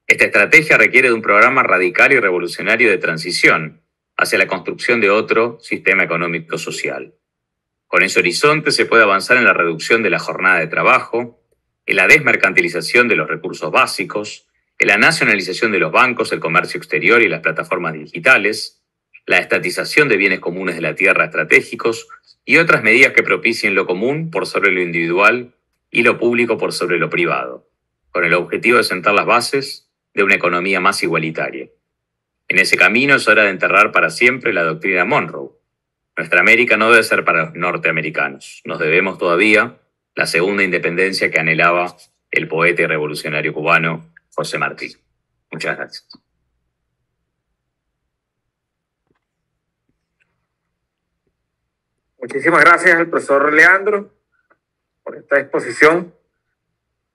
D: Esta estrategia requiere de un programa radical y revolucionario de transición hacia la construcción de otro sistema económico-social. Con ese horizonte se puede avanzar en la reducción de la jornada de trabajo, en la desmercantilización de los recursos básicos, en la nacionalización de los bancos, el comercio exterior y las plataformas digitales, la estatización de bienes comunes de la tierra estratégicos y otras medidas que propicien lo común por sobre lo individual y lo público por sobre lo privado, con el objetivo de sentar las bases de una economía más igualitaria. En ese camino es hora de enterrar para siempre la doctrina Monroe. Nuestra América no debe ser para los norteamericanos. Nos debemos todavía la segunda independencia que anhelaba el poeta y revolucionario cubano José Martí. Muchas gracias.
C: Muchísimas gracias al profesor Leandro por esta exposición.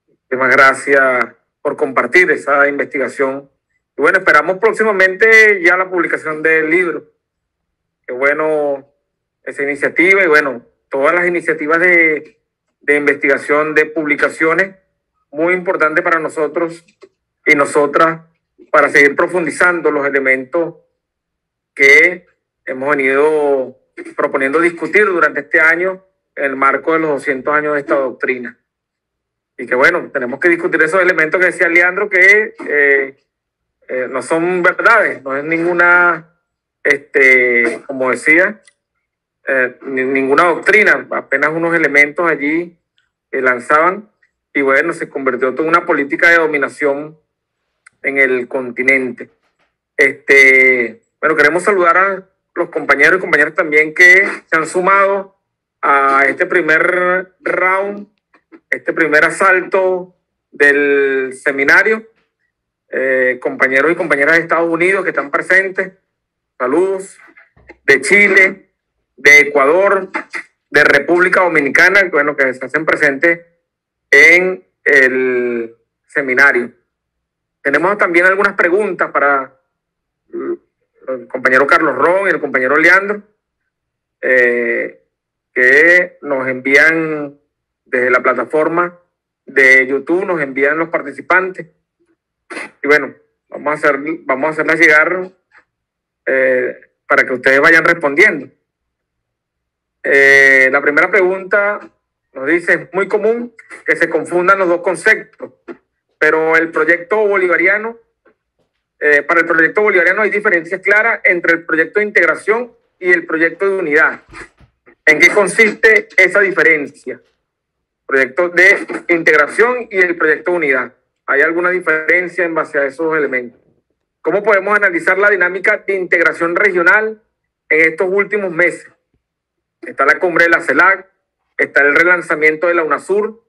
C: Muchísimas gracias por compartir esa investigación Y bueno, esperamos próximamente ya la publicación del libro. Qué bueno esa iniciativa y bueno, todas las iniciativas de investigación, de publicaciones, muy importante para nosotros y nosotras para seguir profundizando los elementos que hemos venido proponiendo discutir durante este año en el marco de los 200 años de esta doctrina. Y que bueno, tenemos que discutir esos elementos que decía Leandro, que no son verdades, no es ninguna, como decía, ninguna doctrina, apenas unos elementos allí que lanzaban y bueno, se convirtió en una política de dominación en el continente. Bueno, queremos saludar a los compañeros y compañeras también que se han sumado a este primer round, este primer asalto del seminario. Compañeros y compañeras de Estados Unidos que están presentes, saludos, de Chile, de Ecuador, de República Dominicana, que bueno, que se hacen presentes en el seminario. Tenemos también algunas preguntas para el compañero Carlos Ron y el compañero Leandro, que nos envían desde la plataforma de YouTube, nos envían los participantes. Y bueno, vamos a hacerlas llegar para que ustedes vayan respondiendo. La primera pregunta nos dice: es muy común que se confundan los dos conceptos, pero el proyecto bolivariano, para el proyecto bolivariano hay diferencias claras entre el proyecto de integración y el proyecto de unidad. ¿En qué consiste esa diferencia? Proyecto de integración y el proyecto de unidad. ¿Hay alguna diferencia en base a esos elementos? ¿Cómo podemos analizar la dinámica de integración regional en estos últimos meses? Está la cumbre de la CELAC, está el relanzamiento de la UNASUR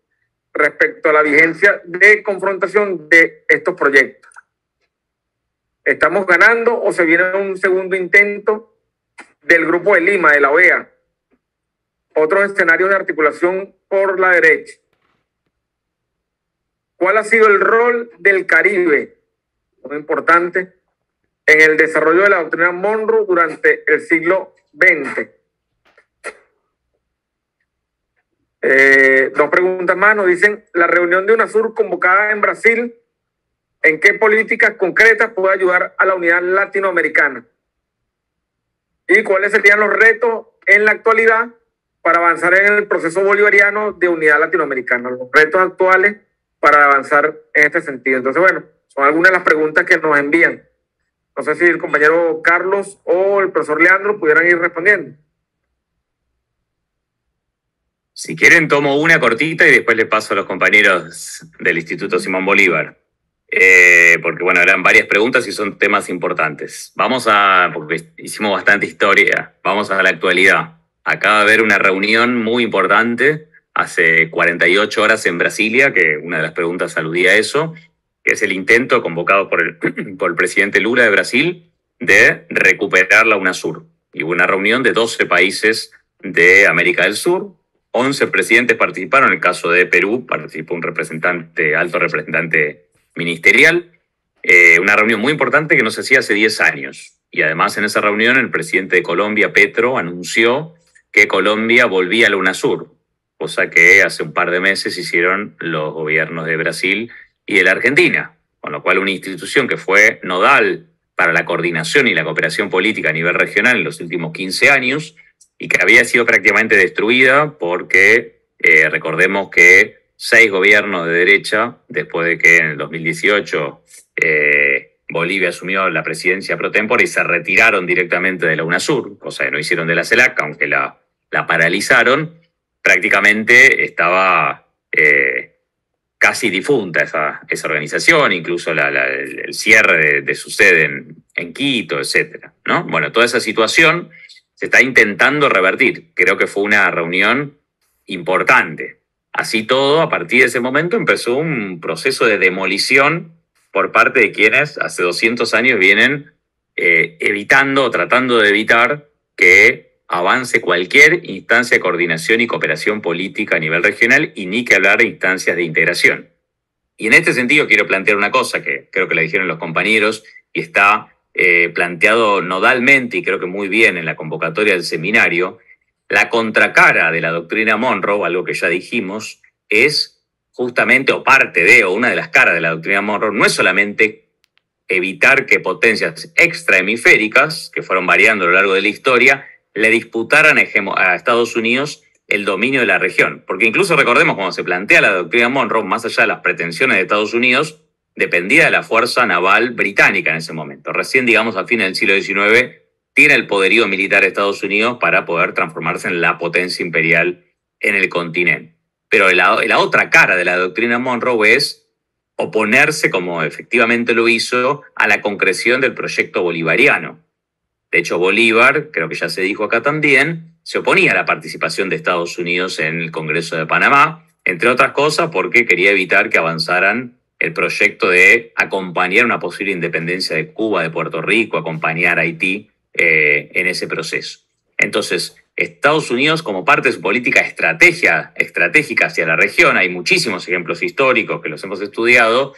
C: respecto a la vigencia de confrontación de estos proyectos. ¿Estamos ganando o se viene un segundo intento del Grupo de Lima, de la OEA? Otros escenarios de articulación por la derecha. ¿Cuál ha sido el rol del Caribe, muy importante, en el desarrollo de la doctrina Monroe durante el siglo XX? Dos preguntas más. Nos dicen: la reunión de UNASUR convocada en Brasil, ¿en qué políticas concretas puede ayudar a la unidad latinoamericana? ¿Y cuáles serían los retos en la actualidad para avanzar en el proceso bolivariano de unidad latinoamericana? Los retos actuales para avanzar en este sentido. Entonces, bueno, son algunas de las preguntas que nos envían. No sé si el compañero Carlos o el profesor Leandro pudieran ir respondiendo.
D: Si quieren, tomo una cortita y después le paso a los compañeros del Instituto Simón Bolívar. Porque, bueno, eran varias preguntas y son temas importantes. Porque hicimos bastante historia, vamos a la actualidad. Acaba de haber una reunión muy importante hace 48 horas en Brasilia, que una de las preguntas aludía a eso, que es el intento convocado por el presidente Lula de Brasil de recuperar la UNASUR. Y hubo una reunión de 12 países de América del Sur. 11 presidentes participaron. En el caso de Perú participó un alto representante ministerial. Una reunión muy importante que no se hacía hace 10 años. Y además en esa reunión el presidente de Colombia, Petro, anunció que Colombia volvía a la UNASUR, cosa que hace un par de meses hicieron los gobiernos de Brasil y de la Argentina. Con lo cual una institución que fue nodal para la coordinación y la cooperación política a nivel regional en los últimos 15 años, y que había sido prácticamente destruida porque recordemos que 6 gobiernos de derecha, después de que en el 2018 Bolivia asumió la presidencia pro tempore y se retiraron directamente de la UNASUR, cosa que no hicieron de la CELAC, aunque la paralizaron, prácticamente estaba casi difunta esa organización, incluso el cierre de su sede en Quito, etc., ¿no? Bueno, toda esa situación se está intentando revertir. Creo que fue una reunión importante. Así todo, a partir de ese momento empezó un proceso de demolición por parte de quienes hace 200 años vienen tratando de evitar que avance cualquier instancia de coordinación y cooperación política a nivel regional, y ni que hablar de instancias de integración. Y en este sentido quiero plantear una cosa que creo que la dijeron los compañeros y está planteado nodalmente y creo que muy bien en la convocatoria del seminario. La contracara de la doctrina Monroe, algo que ya dijimos, es justamente, o parte de, o una de las caras de la doctrina Monroe, no es solamente evitar que potencias extrahemisféricas, que fueron variando a lo largo de la historia, le disputaran a Estados Unidos el dominio de la región. Porque incluso recordemos cuando se plantea la doctrina Monroe, más allá de las pretensiones de Estados Unidos, dependía de la fuerza naval británica en ese momento. Recién, digamos, a fines del siglo XIX, tiene el poderío militar de Estados Unidos para poder transformarse en la potencia imperial en el continente. Pero la otra cara de la doctrina Monroe es oponerse, como efectivamente lo hizo, a la concreción del proyecto bolivariano. De hecho, Bolívar, creo que ya se dijo acá también, se oponía a la participación de Estados Unidos en el Congreso de Panamá, entre otras cosas porque quería evitar que avanzaran el proyecto de acompañar una posible independencia de Cuba, de Puerto Rico, acompañar a Haití en ese proceso. Entonces, Estados Unidos, como parte de su política estratégica hacia la región, hay muchísimos ejemplos históricos que los hemos estudiado,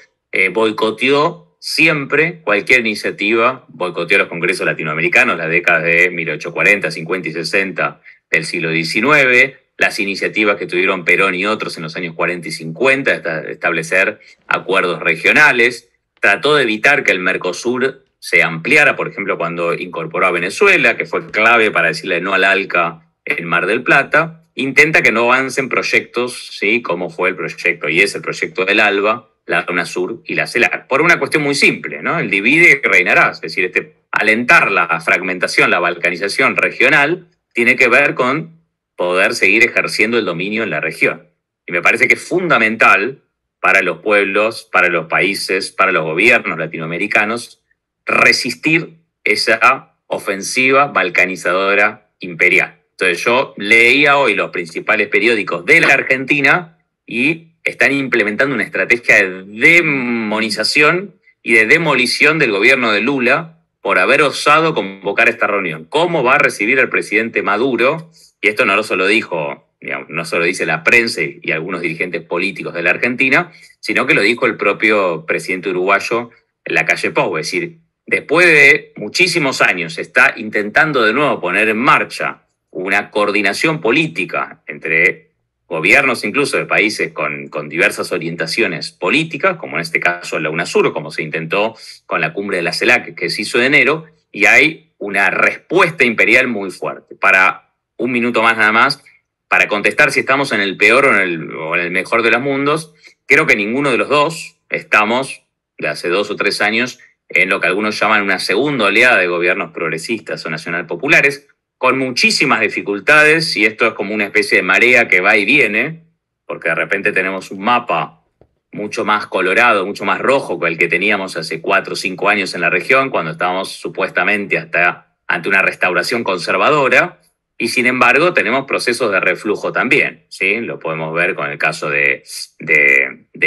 D: boicoteó siempre cualquier iniciativa, boicoteó los congresos latinoamericanos, las décadas de 1840, 50 y 60 del siglo XIX, las iniciativas que tuvieron Perón y otros en los años 40 y 50, de establecer acuerdos regionales, trató de evitar que el Mercosur se ampliara, por ejemplo, cuando incorporó a Venezuela, que fue clave para decirle no al ALCA en Mar del Plata, intenta que no avancen proyectos, ¿sí?, como fue el proyecto, y es el proyecto del ALBA, la UNASUR y la CELAC, por una cuestión muy simple, ¿no? El divide y reinará, es decir, alentar la fragmentación, la balcanización regional, tiene que ver con poder seguir ejerciendo el dominio en la región. Y me parece que es fundamental para los pueblos, para los países, para los gobiernos latinoamericanos, resistir esa ofensiva balcanizadora imperial. Entonces yo leía hoy los principales periódicos de la Argentina y están implementando una estrategia de demonización y de demolición del gobierno de Lula por haber osado convocar esta reunión. ¿Cómo va a recibir el presidente Maduro? Y esto no solo dijo, digamos, no solo dice la prensa y algunos dirigentes políticos de la Argentina, sino que lo dijo el propio presidente uruguayo Lacalle Pou. Es decir, después de muchísimos años está intentando de nuevo poner en marcha una coordinación política entre gobiernos incluso de países con diversas orientaciones políticas, como en este caso la UNASUR, como se intentó con la cumbre de la CELAC que se hizo en enero, y hay una respuesta imperial muy fuerte. Para un minuto más nada más, para contestar si estamos en el peor o en el mejor de los mundos, creo que ninguno de los dos estamos, de hace 2 o 3 años, en lo que algunos llaman una segunda oleada de gobiernos progresistas o nacional populares, con muchísimas dificultades, y esto es como una especie de marea que va y viene, porque de repente tenemos un mapa mucho más colorado, mucho más rojo que el que teníamos hace 4 o 5 años en la región, cuando estábamos supuestamente hasta ante una restauración conservadora, y sin embargo tenemos procesos de reflujo también, ¿sí? Lo podemos ver con el caso de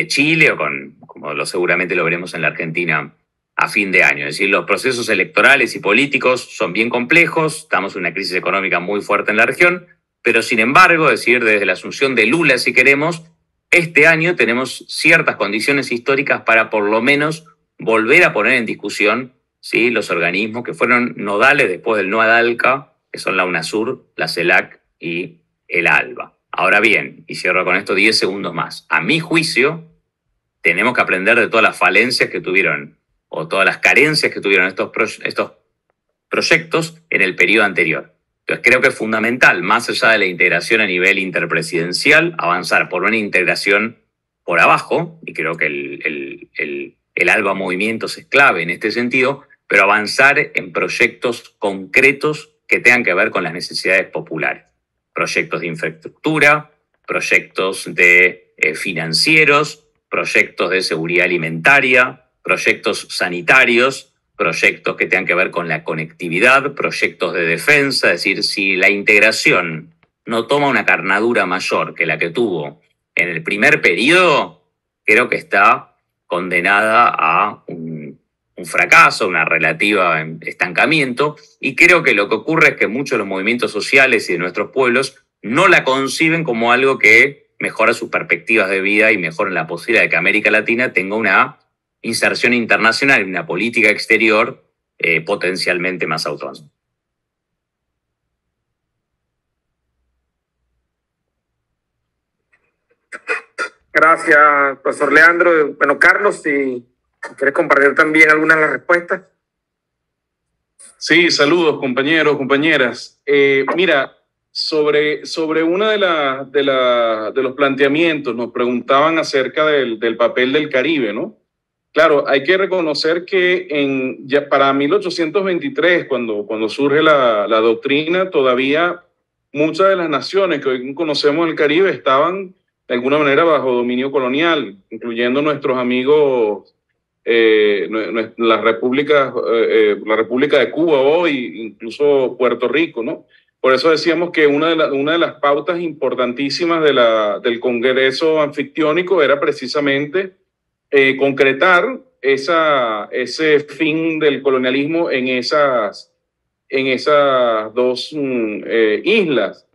D: Chile, o como seguramente lo veremos en la Argentina a fin de año. Es decir, los procesos electorales y políticos son bien complejos, estamos en una crisis económica muy fuerte en la región, pero sin embargo, es decir, desde la asunción de Lula, si queremos, este año tenemos ciertas condiciones históricas para por lo menos volver a poner en discusión, ¿sí?, los organismos que fueron nodales después del no ad ALCA, que son la UNASUR, la CELAC y el ALBA. Ahora bien, y cierro con esto 10 segundos más, a mi juicio tenemos que aprender de todas las falencias que tuvieron o todas las carencias que tuvieron estos proyectos en el periodo anterior. Entonces creo que es fundamental, más allá de la integración a nivel interpresidencial, avanzar por una integración por abajo, y creo que el ALBA Movimientos es clave en este sentido, pero avanzar en proyectos concretos que tengan que ver con las necesidades populares. Proyectos de infraestructura, proyectos de financieros, proyectos de seguridad alimentaria, proyectos sanitarios, proyectos que tengan que ver con la conectividad, proyectos de defensa. Es decir, si la integración no toma una carnadura mayor que la que tuvo en el primer periodo, creo que está condenada a un fracaso, una relativa estancamiento, y creo que lo que ocurre es que muchos de los movimientos sociales y de nuestros pueblos no la conciben como algo que mejora sus perspectivas de vida y mejora la posibilidad de que América Latina tenga una inserción internacional y una política exterior potencialmente más autónoma.
C: Gracias, profesor Leandro. Bueno, Carlos, si quieres compartir también algunas de las respuestas.
A: Sí, saludos compañeros, compañeras. Mira, sobre una de los planteamientos, nos preguntaban acerca del papel del Caribe, ¿no? Claro, hay que reconocer que ya para 1823, cuando surge la doctrina, todavía muchas de las naciones que hoy conocemos el Caribe estaban de alguna manera bajo dominio colonial, incluyendo nuestros amigos, la República de Cuba hoy, incluso Puerto Rico, ¿no? Por eso decíamos que una de las pautas importantísimas del Congreso Anfictiónico era precisamente concretar ese fin del colonialismo en esas dos islas.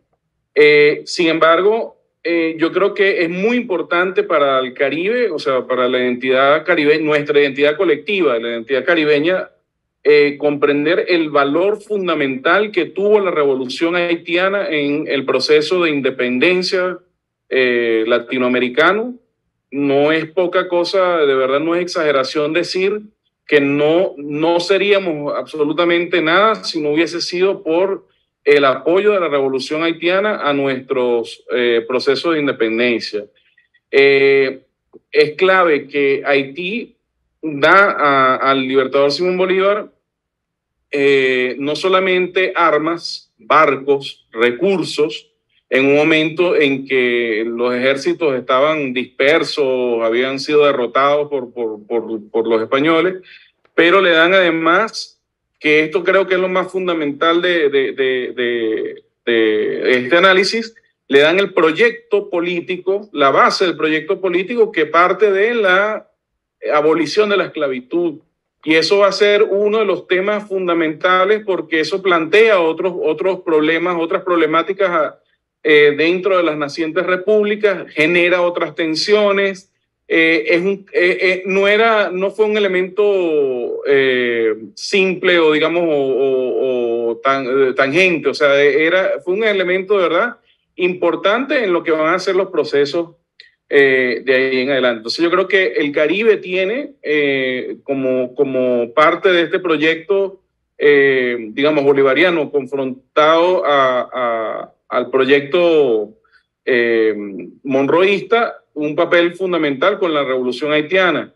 A: Sin embargo, yo creo que es muy importante para el Caribe, o sea, para la identidad caribeña, nuestra identidad colectiva, la identidad caribeña, comprender el valor fundamental que tuvo la revolución haitiana en el proceso de independencia latinoamericano. No es poca cosa, de verdad no es exageración decir que no seríamos absolutamente nada si no hubiese sido por el apoyo de la revolución haitiana a nuestros procesos de independencia. Es clave que Haití da al libertador Simón Bolívar no solamente armas, barcos, recursos, en un momento en que los ejércitos estaban dispersos, habían sido derrotados por los españoles, pero le dan además, que esto creo que es lo más fundamental de este análisis, le dan el proyecto político, la base del proyecto político que parte de la abolición de la esclavitud. Y eso va a ser uno de los temas fundamentales porque eso plantea otros problemas, otras problemáticas dentro de las nacientes repúblicas, genera otras tensiones. No fue un elemento simple o digamos tangente, o sea, fue un elemento de verdad importante en lo que van a ser los procesos de ahí en adelante. Entonces yo creo que el Caribe tiene como parte de este proyecto, digamos, bolivariano, confrontado al proyecto monroísta, un papel fundamental con la revolución haitiana.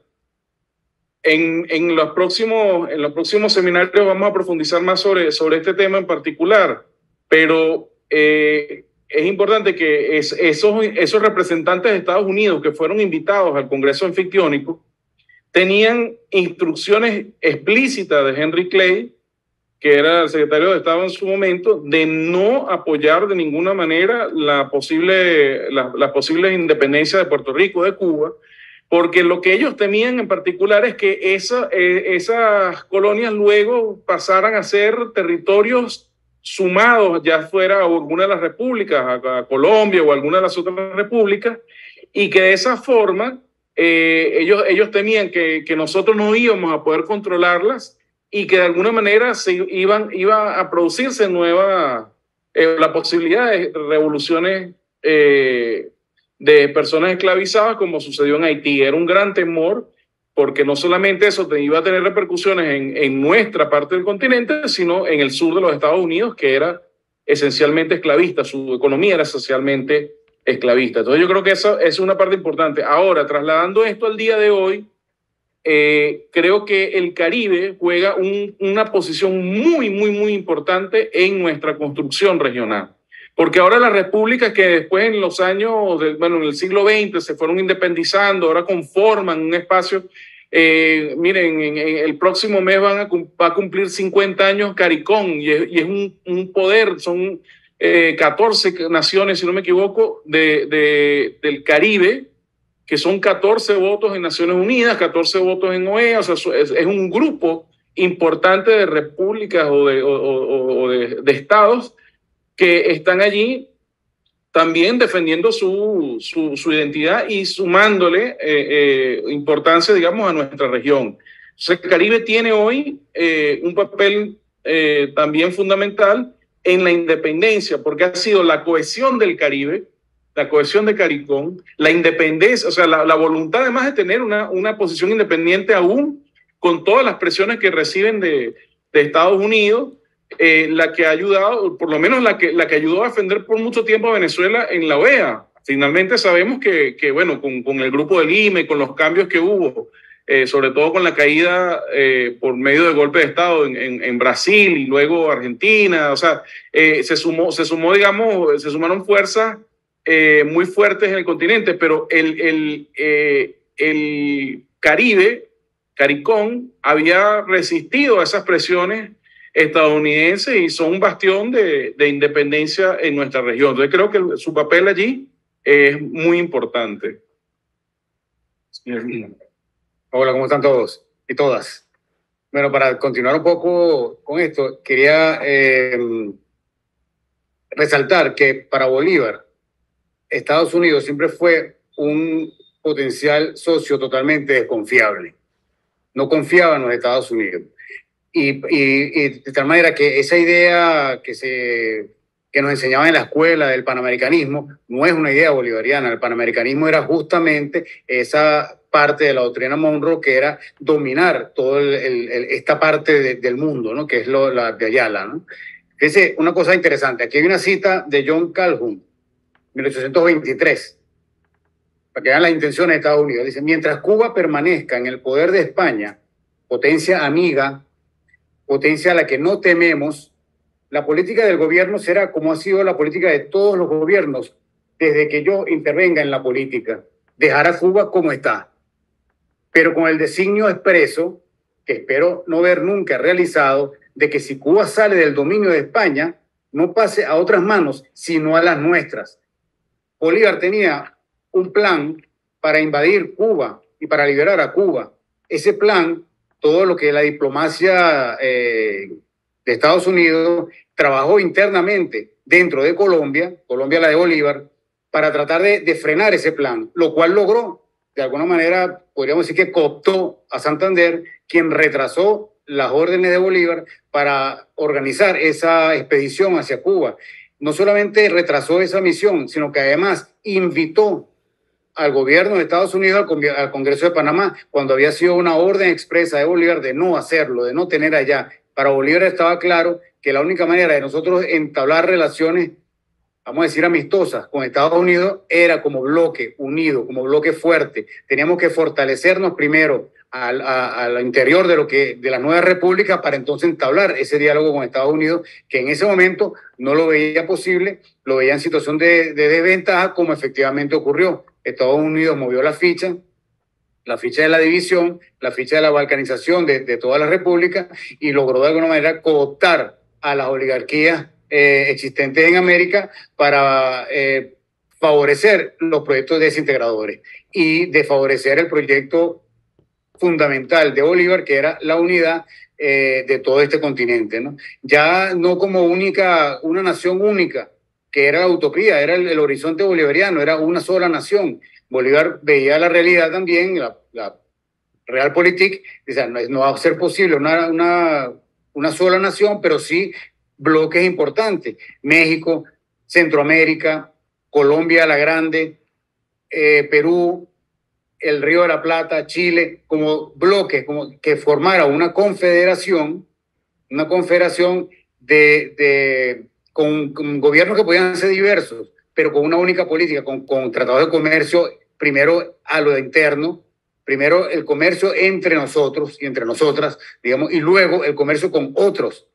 A: En los próximos seminarios vamos a profundizar más sobre este tema en particular, pero es importante que esos representantes de Estados Unidos que fueron invitados al Congreso Anfictiónico tenían instrucciones explícitas de Henry Clay, que era el secretario de Estado en su momento, de no apoyar de ninguna manera las posibles independencias de Puerto Rico, de Cuba, porque lo que ellos temían en particular es que esas colonias luego pasaran a ser territorios sumados, ya fuera a alguna de las repúblicas, a Colombia o a alguna de las otras repúblicas, y que de esa forma ellos temían que nosotros no íbamos a poder controlarlas y que de alguna manera iba a producirse la posibilidad de revoluciones de personas esclavizadas como sucedió en Haití. Era un gran temor porque no solamente eso iba a tener repercusiones en nuestra parte del continente, sino en el sur de los Estados Unidos, que era esencialmente esclavista, su economía era esencialmente esclavista. Entonces yo creo que eso es una parte importante. Ahora, trasladando esto al día de hoy, creo que el Caribe juega una posición muy, muy, muy importante en nuestra construcción regional. Porque ahora las repúblicas que después en los años, en el siglo XX se fueron independizando, ahora conforman un espacio. Miren, el próximo mes va a cumplir 50 años CARICOM y es un poder, son 14 naciones, si no me equivoco, del Caribe, que son 14 votos en Naciones Unidas, 14 votos en OEA, o sea, es un grupo importante de repúblicas o de estados que están allí también defendiendo su identidad y sumándole importancia, digamos, a nuestra región. Entonces, el Caribe tiene hoy un papel también fundamental en la independencia, porque ha sido la cohesión del Caribe, la cohesión de CARICOM, la independencia, o sea, la voluntad además de tener una posición independiente aún con todas las presiones que reciben de Estados Unidos, la que ha ayudado, por lo menos la que ayudó a defender por mucho tiempo a Venezuela en la OEA. Finalmente sabemos que bueno, con el grupo de Lima y con los cambios que hubo, sobre todo con la caída por medio de golpe de Estado en Brasil y luego Argentina, o sea, se sumaron fuerzas muy fuertes en el continente, pero el Caribe, CARICOM, había resistido a esas presiones estadounidenses y son un bastión de independencia en nuestra región. Entonces creo que su papel allí es muy importante.
B: Hola, ¿cómo están todos y todas? Bueno, para continuar un poco con esto, quería resaltar que para Bolívar, Estados Unidos siempre fue un potencial socio totalmente desconfiable. No confiaba en los Estados Unidos. Y de tal manera que esa idea que nos enseñaban en la escuela del panamericanismo no es una idea bolivariana. El panamericanismo era justamente esa parte de la doctrina Monroe que era dominar toda esta parte del mundo, ¿no? Que es la de Ayala, ¿no? Fíjense, una cosa interesante. Aquí hay una cita de John Calhoun, 1823, para que vean las intenciones de Estados Unidos. Dice: mientras Cuba permanezca en el poder de España, potencia amiga, potencia a la que no tememos, la política del gobierno será como ha sido la política de todos los gobiernos desde que yo intervenga en la política: dejar a Cuba como está, pero con el designio expreso, que espero no ver nunca realizado, de que si Cuba sale del dominio de España, no pase a otras manos, sino a las nuestras. Bolívar tenía un plan para invadir Cuba y para liberar a Cuba. Ese plan, todo lo que la diplomacia de Estados Unidos trabajó internamente dentro de Colombia, la de Bolívar, para tratar de frenar ese plan, lo cual logró. De alguna manera, podríamos decir que cooptó a Santander, quien retrasó las órdenes de Bolívar para organizar esa expedición hacia Cuba. No solamente retrasó esa misión, sino que además invitó al gobierno de Estados Unidos, al Congreso de Panamá, cuando había sido una orden expresa de Bolívar de no hacerlo, de no tener allá. Para Bolívar estaba claro que la única manera de nosotros entablar relaciones, vamos a decir, amistosas con Estados Unidos, era como bloque unido, como bloque fuerte. Teníamos que fortalecernos primero al interior de la nueva república para entonces entablar ese diálogo con Estados Unidos, que en ese momento no lo veía posible, lo veía en situación de desventaja, como efectivamente ocurrió. Estados Unidos movió la ficha de la división, la ficha de la balcanización de toda la república, y logró de alguna manera cooptar a las oligarquías existentes en América para favorecer los proyectos desintegradores y de favorecer el proyecto fundamental de Bolívar, que era la unidad de todo este continente, ¿no? Ya no como una nación única, que era la utopía, era el horizonte bolivariano, era una sola nación. Bolívar veía la realidad también, la realpolitik, dice, no va a ser posible una sola nación, pero sí bloques importantes: México, Centroamérica, Colombia la Grande, Perú, el Río de la Plata, Chile, como bloques, como que formara una confederación con gobiernos que podían ser diversos, pero con una única política, con tratados de comercio, primero a lo interno, primero el comercio entre nosotros y entre nosotras, digamos, y luego el comercio con otros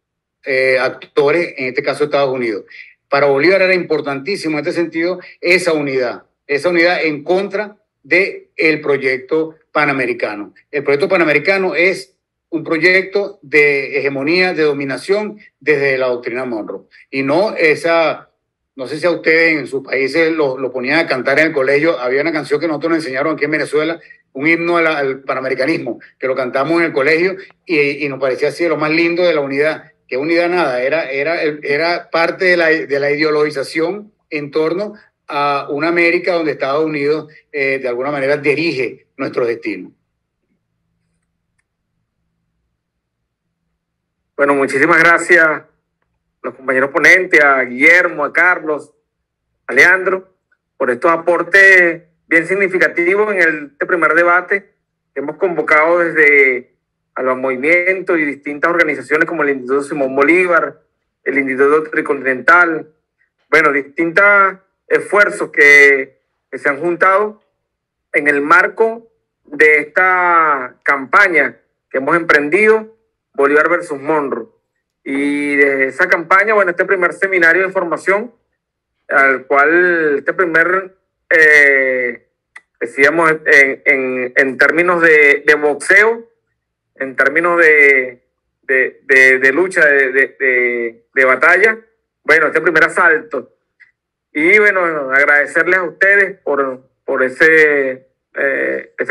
B: actores, en este caso Estados Unidos. Para Bolívar era importantísimo en este sentido esa unidad en contra del proyecto panamericano. El proyecto panamericano es un proyecto de hegemonía, de dominación desde la doctrina Monroe. Y no sé si a ustedes en sus países lo ponían a cantar en el colegio. Había una canción que nosotros nos enseñaron aquí en Venezuela, un himno al panamericanismo, que lo cantamos en el colegio y nos parecía así lo más lindo de la unidad. Que unidad nada, era parte de la ideologización en torno a una América donde Estados Unidos de alguna manera dirige nuestro destino.
C: Bueno, muchísimas gracias a los compañeros ponentes, a Guillermo, a Carlos, a Leandro, por estos aportes bien significativos en este primer debate que hemos convocado desde a los movimientos y distintas organizaciones como el Instituto Simón Bolívar, el Instituto Tricontinental, bueno, distintos esfuerzos que se han juntado en el marco de esta campaña que hemos emprendido, Bolívar versus Monroe. Y de esa campaña, bueno, este primer seminario de formación, al cual este primer, decíamos, en términos de boxeo, en términos de lucha, de batalla, bueno, este primer asalto. Y bueno, agradecerles a ustedes por ese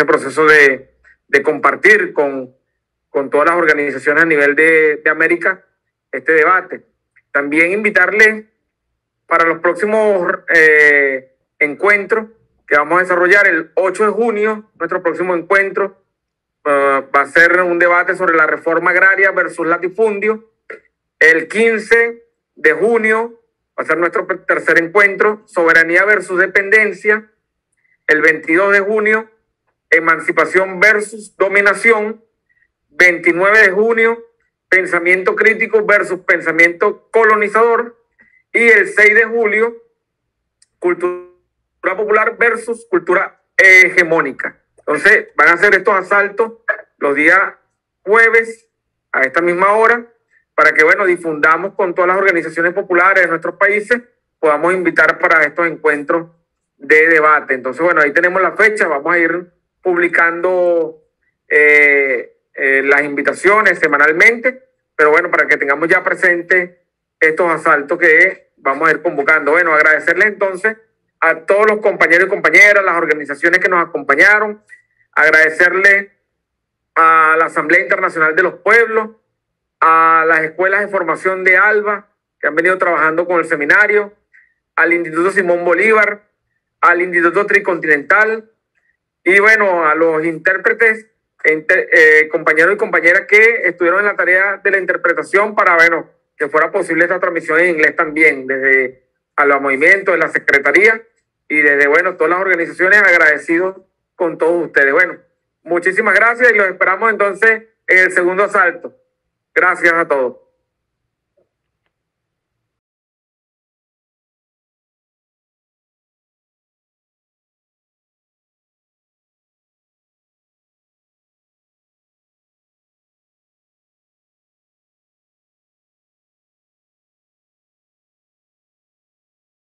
C: proceso de compartir con todas las organizaciones a nivel de América este debate. También invitarles para los próximos encuentros que vamos a desarrollar el 8 de junio, nuestro próximo encuentro va a ser un debate sobre la reforma agraria versus latifundio. El 15 de junio va a ser nuestro tercer encuentro, soberanía versus dependencia. El 22 de junio, emancipación versus dominación. 29 de junio, pensamiento crítico versus pensamiento colonizador. Y el 6 de julio, cultura popular versus cultura hegemónica. Entonces, van a hacer estos asaltos los días jueves a esta misma hora para que, bueno, difundamos con todas las organizaciones populares de nuestros países, podamos invitar para estos encuentros de debate. Entonces, bueno, ahí tenemos la fecha, vamos a ir publicando las invitaciones semanalmente, pero bueno, para que tengamos ya presente estos asaltos que vamos a ir convocando. Bueno, agradecerles entonces a todos los compañeros y compañeras, las organizaciones que nos acompañaron, agradecerle a la Asamblea Internacional de los Pueblos, a las escuelas de formación de ALBA, que han venido trabajando con el seminario, al Instituto Simón Bolívar, al Instituto Tricontinental, y bueno, a los intérpretes, compañeros y compañeras que estuvieron en la tarea de la interpretación para, bueno, que fuera posible esta transmisión en inglés también, desde a los movimientos de la Secretaría y desde, bueno, todas las organizaciones, agradecidos con todos ustedes. Bueno, muchísimas gracias y los esperamos entonces en el segundo asalto. Gracias a todos.